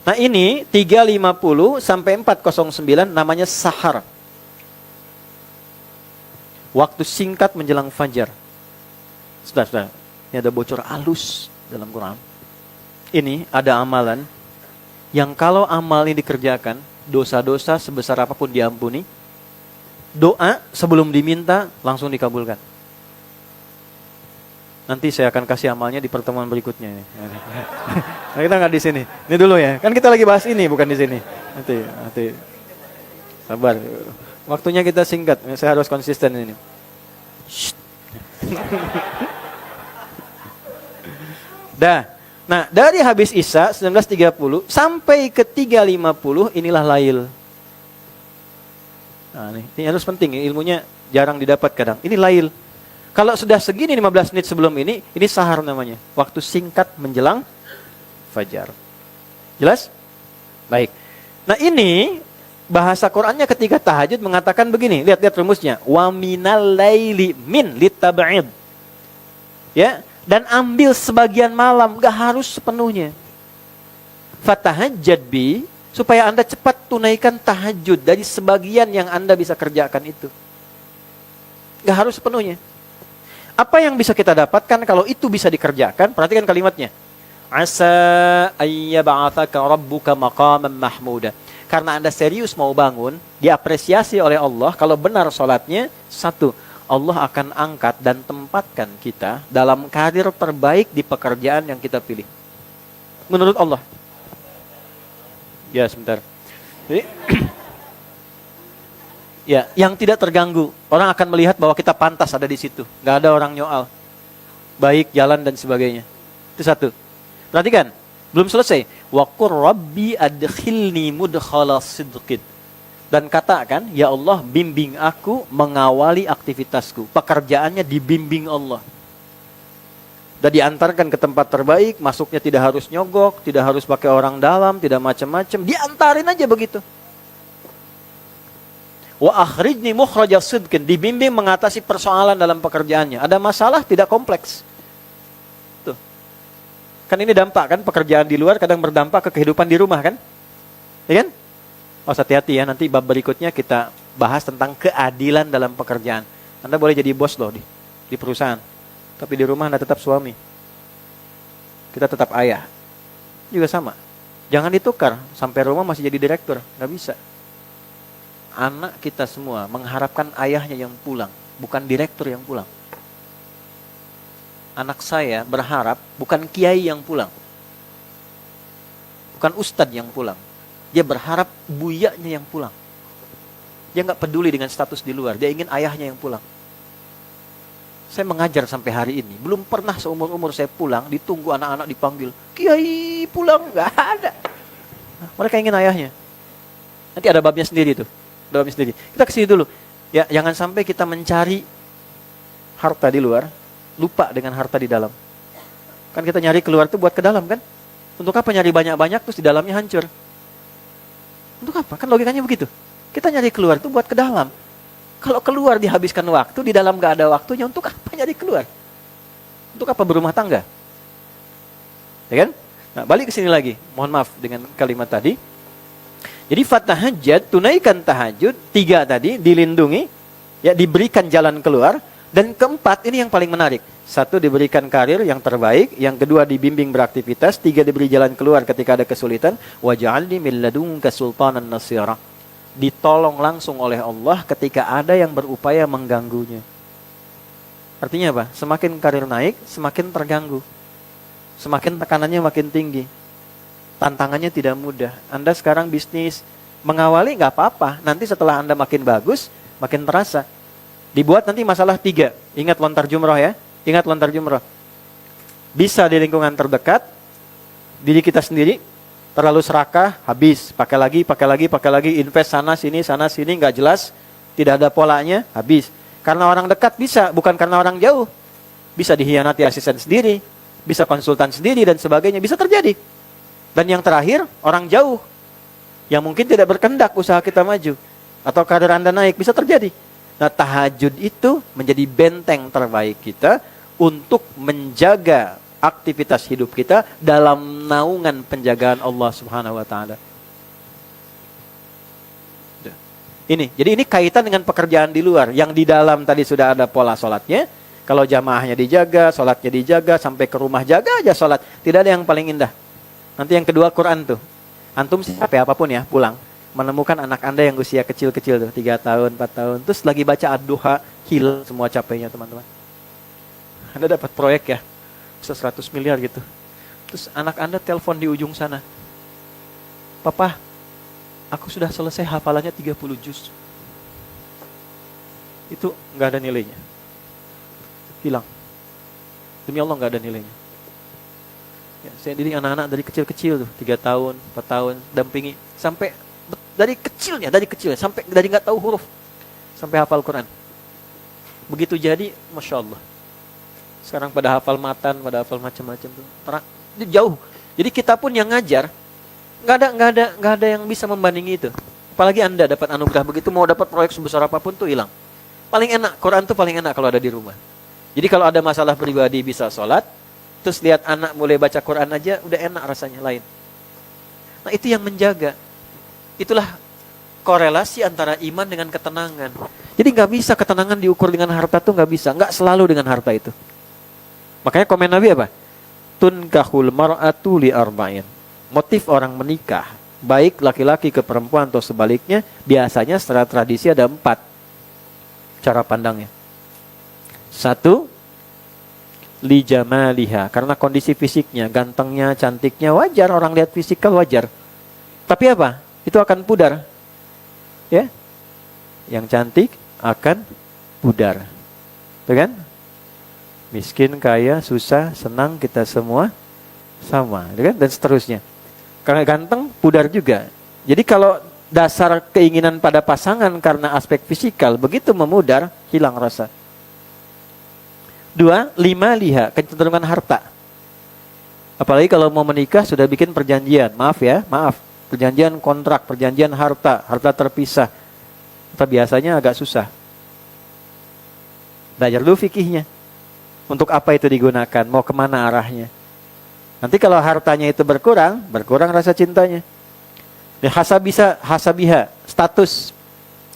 Nah ini 3.50 sampai 4:09 namanya sahar. Waktu singkat menjelang fajar. Sudah. Ini ada bocor halus dalam Quran. Ini ada amalan yang kalau amal ini dikerjakan, dosa-dosa sebesar apapun diampuni. Doa sebelum diminta langsung dikabulkan. Nanti saya akan kasih amalnya di pertemuan berikutnya. Nah, kita nggak di sini. Ini dulu ya. Kan kita lagi bahas ini, bukan di sini. Nanti. Sabar. Waktunya kita singkat. Saya harus konsisten ini. Dah. Nah, dari habis Isya 19.30 sampai ke 3.50 inilah lail. Nah, ini harus penting, ilmunya jarang didapat kadang. Ini lail. Kalau sudah segini 15 menit sebelum ini sahar namanya. Waktu singkat menjelang fajar. Jelas? Baik. Nah, ini bahasa Qur'annya ketika tahajud mengatakan begini. Lihat rumusnya. Wa minal laili min litab'id. Ya, dan ambil sebagian malam, gak harus sepenuhnya. Fatahajjad bi, supaya Anda cepat tunaikan tahajud dari sebagian yang Anda bisa kerjakan itu. Gak harus sepenuhnya. Apa yang bisa kita dapatkan kalau itu bisa dikerjakan? Perhatikan kalimatnya. Asa ayyab'atsaka rabbuka maqaman mahmuda. Karena Anda serius mau bangun, diapresiasi oleh Allah kalau benar sholatnya. Satu, Allah akan angkat dan tempatkan kita dalam karir terbaik di pekerjaan yang kita pilih. Menurut Allah. Ya, sebentar. Jadi, ya, yang tidak terganggu. Orang akan melihat bahwa kita pantas ada di situ. Gak ada orang nyoal. Baik, jalan, dan sebagainya. Itu satu. Perhatikan. Belum selesai. Wa qur rabbi adkhilni mudkhala sidqin. Dan katakan, ya Allah, bimbing aku mengawali aktivitasku. Pekerjaannya dibimbing Allah. Dan diantarkan ke tempat terbaik, masuknya tidak harus nyogok, tidak harus pakai orang dalam, tidak macam-macam. Diantarin aja begitu. Wa akhrijni mukhraja sidqin. Dibimbing mengatasi persoalan dalam pekerjaannya. Ada masalah, tidak kompleks. Tuh. Kan ini dampak kan, pekerjaan di luar kadang berdampak ke kehidupan di rumah kan? Ya kan? Oh, hati-hati ya, nanti bab berikutnya kita bahas tentang keadilan dalam pekerjaan. Anda boleh jadi bos loh di perusahaan. Tapi di rumah Anda tetap suami. Kita tetap ayah. Juga sama. Jangan ditukar, sampai rumah masih jadi direktur. Nggak bisa. Anak kita semua mengharapkan ayahnya yang pulang, bukan direktur yang pulang. Anak saya berharap bukan kiai yang pulang. Bukan ustadz yang pulang. Dia berharap buyanya yang pulang. Dia nggak peduli dengan status di luar. Dia ingin ayahnya yang pulang. Saya mengajar sampai hari ini. Belum pernah seumur-umur saya pulang, ditunggu anak-anak dipanggil. Kiai pulang, nggak ada. Mereka ingin ayahnya. Nanti ada babnya sendiri tuh. Ada babnya sendiri. Kita kesini dulu. Ya, jangan sampai kita mencari harta di luar, lupa dengan harta di dalam. Kan kita nyari keluar tuh buat ke dalam kan? Untuk apa nyari banyak-banyak terus di dalamnya hancur? Untuk apa? Kan logikanya begitu. Kita nyari keluar itu buat ke dalam. Kalau keluar dihabiskan waktu, di dalam gak ada waktunya, untuk apa nyari keluar? Untuk apa berumah tangga? Ya kan? Nah, balik ke sini lagi. Mohon maaf dengan kalimat tadi. Jadi fatahajjad, tunaikan tahajud. 3 tadi, dilindungi. Ya, diberikan jalan keluar. Dan keempat, ini yang paling menarik. 1, diberikan karir yang terbaik. Yang kedua, dibimbing beraktivitas. 3, diberi jalan keluar ketika ada kesulitan. Waj'alni min ladunka sultanan nasira. Ditolong langsung oleh Allah ketika ada yang berupaya mengganggunya. Artinya apa? Semakin karir naik, semakin terganggu. Semakin tekanannya makin tinggi. Tantangannya tidak mudah. Anda sekarang bisnis, mengawali nggak apa-apa. Nanti setelah Anda makin bagus, makin terasa. Dibuat nanti masalah 3. Ingat lontar jumroh ya. Ingat lontar jumroh. Bisa di lingkungan terdekat, diri kita sendiri, terlalu serakah, habis. Pakai lagi, invest sana sini, nggak jelas, tidak ada polanya, habis. Karena orang dekat bisa, bukan karena orang jauh. Bisa dihianati asisten sendiri, bisa konsultan sendiri dan sebagainya, bisa terjadi. Dan yang terakhir, orang jauh, yang mungkin tidak berkehendak usaha kita maju, atau karir Anda naik, bisa terjadi. Nah, tahajud itu menjadi benteng terbaik kita untuk menjaga aktivitas hidup kita dalam naungan penjagaan Allah Subhanahu wa taala. Jadi ini kaitan dengan pekerjaan di luar. Yang di dalam tadi sudah ada pola sholatnya. Kalau jamaahnya dijaga, sholatnya dijaga, sampai ke rumah jaga aja sholat. Tidak ada yang paling indah. Nanti yang kedua Quran tuh. Antum siapa apapun ya pulang, menemukan anak Anda yang usia kecil-kecil tuh, 3 tahun, 4 tahun, terus lagi baca ad-duha, hilang semua capeknya teman-teman. Anda dapat proyek ya, 100 miliar gitu. Terus anak Anda telepon di ujung sana. Papa, aku sudah selesai hafalannya 30 juz. Itu nggak ada nilainya. Hilang. Demi Allah nggak ada nilainya. Ya, saya didik anak-anak dari kecil-kecil tuh, 3 tahun, 4 tahun, dampingi. Sampai dari kecilnya, sampai dari nggak tahu huruf. Sampai hafal Quran. Begitu jadi, Masya Allah. Sekarang pada hafal matan, pada hafal macam-macam tuh. Jauh. Jadi kita pun yang ngajar, nggak ada yang bisa membandingi itu. Apalagi Anda dapat anugerah begitu, mau dapat proyek sebesar apapun tuh hilang. Paling enak, Quran tuh paling enak kalau ada di rumah. Jadi kalau ada masalah pribadi bisa sholat, terus lihat anak mulai baca Quran aja, udah enak rasanya lain. Nah itu yang menjaga. Itulah korelasi antara iman dengan ketenangan. Jadi nggak bisa ketenangan diukur dengan harta tuh nggak bisa, nggak selalu dengan harta itu. Makanya komen Nabi apa? Tunkahul mar'atu li arba'in. Motif orang menikah, baik laki-laki ke perempuan atau sebaliknya, biasanya secara tradisi ada 4 cara pandangnya. 1, li jamaliha, karena kondisi fisiknya, gantengnya, cantiknya, wajar orang lihat fisikal wajar. Tapi apa? Itu akan pudar. Ya. Yang cantik akan pudar. Betul kan? Miskin, kaya, susah, senang, kita semua sama, betul kan? Dan seterusnya. Karena ganteng, pudar juga. Jadi kalau dasar keinginan pada pasangan karena aspek fisikal, begitu memudar, hilang rasa. 2, lima liha, kecenderungan harta. Apalagi kalau mau menikah sudah bikin perjanjian, maaf, perjanjian kontrak, perjanjian harta terpisah. Tapi biasanya agak susah. Belajar dulu fikihnya. Untuk apa itu digunakan, mau kemana arahnya. Nanti kalau hartanya itu berkurang rasa cintanya. Hasabiha, status.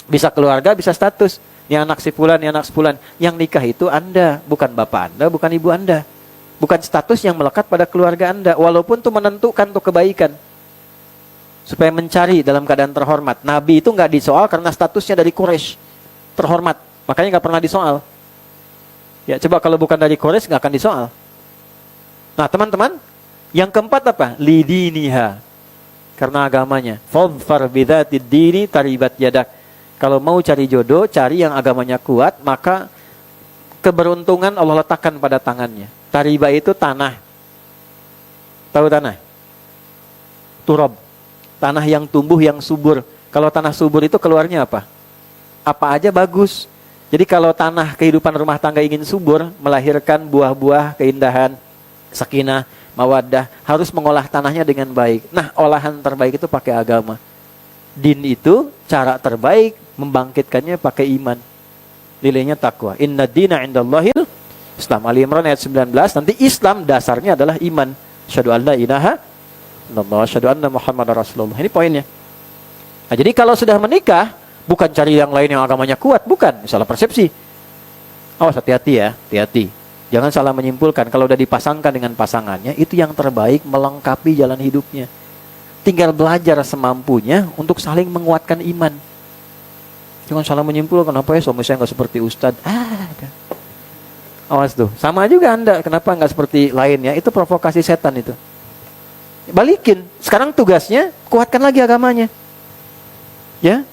Bisa keluarga, bisa status. Ini anak si fulan, ini anak si fulan. Yang nikah itu Anda, bukan bapak Anda, bukan ibu Anda. Bukan status yang melekat pada keluarga Anda. Walaupun itu menentukan untuk kebaikan. Supaya mencari dalam keadaan terhormat. Nabi itu nggak disoal karena statusnya dari Quraisy. Terhormat. Makanya nggak pernah disoal. Ya coba kalau bukan dari Quraisy nggak akan disoal. Nah teman-teman, yang keempat apa? Lidiniha. Karena agamanya. Fadfar bidzatid dini taribat yadak. Kalau mau cari jodoh, cari yang agamanya kuat, maka keberuntungan Allah letakkan pada tangannya. Tariba itu tanah. Tahu tanah? Turab. Tanah yang tumbuh, yang subur. Kalau tanah subur itu keluarnya apa? Apa aja bagus. Jadi kalau tanah kehidupan rumah tangga ingin subur, melahirkan buah-buah keindahan, sakinah, mawaddah, harus mengolah tanahnya dengan baik. Nah, olahan terbaik itu pakai agama. Din itu cara terbaik membangkitkannya pakai iman. Nilainya takwa. Inna dina indallahil Islam. Ali Imran ayat 19. Nanti Islam dasarnya adalah iman. Asyhadu an la ilaha illallah, asyhadu anna Muhammadar Rasulullah. Ini poinnya. Nah, jadi kalau sudah menikah, bukan cari yang lain yang agamanya kuat, bukan. Salah persepsi. Awas, hati-hati ya, hati-hati. Jangan salah menyimpulkan. Kalau udah dipasangkan dengan pasangannya, itu yang terbaik melengkapi jalan hidupnya. Tinggal belajar semampunya untuk saling menguatkan iman. Jangan salah menyimpulkan, kenapa ya suami saya nggak seperti Ustadz? Awas tuh. Sama juga Anda, kenapa nggak seperti lainnya? Itu provokasi setan itu. Balikin. Sekarang tugasnya kuatkan lagi agamanya. Ya,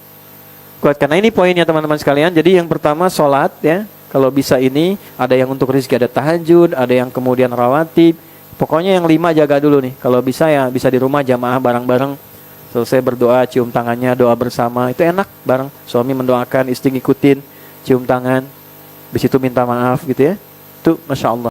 kuatkan. Nah ini poinnya teman-teman sekalian. Jadi yang pertama sholat ya. Kalau bisa ini ada yang untuk rezeki, ada tahajud, ada yang kemudian rawatib. Pokoknya yang 5 jaga dulu nih. Kalau bisa ya bisa di rumah jamaah bareng-bareng. Selesai berdoa, cium tangannya, doa bersama. Itu enak bareng. Suami mendoakan, istri ngikutin, cium tangan. Habis itu minta maaf gitu ya. Itu Masya Allah.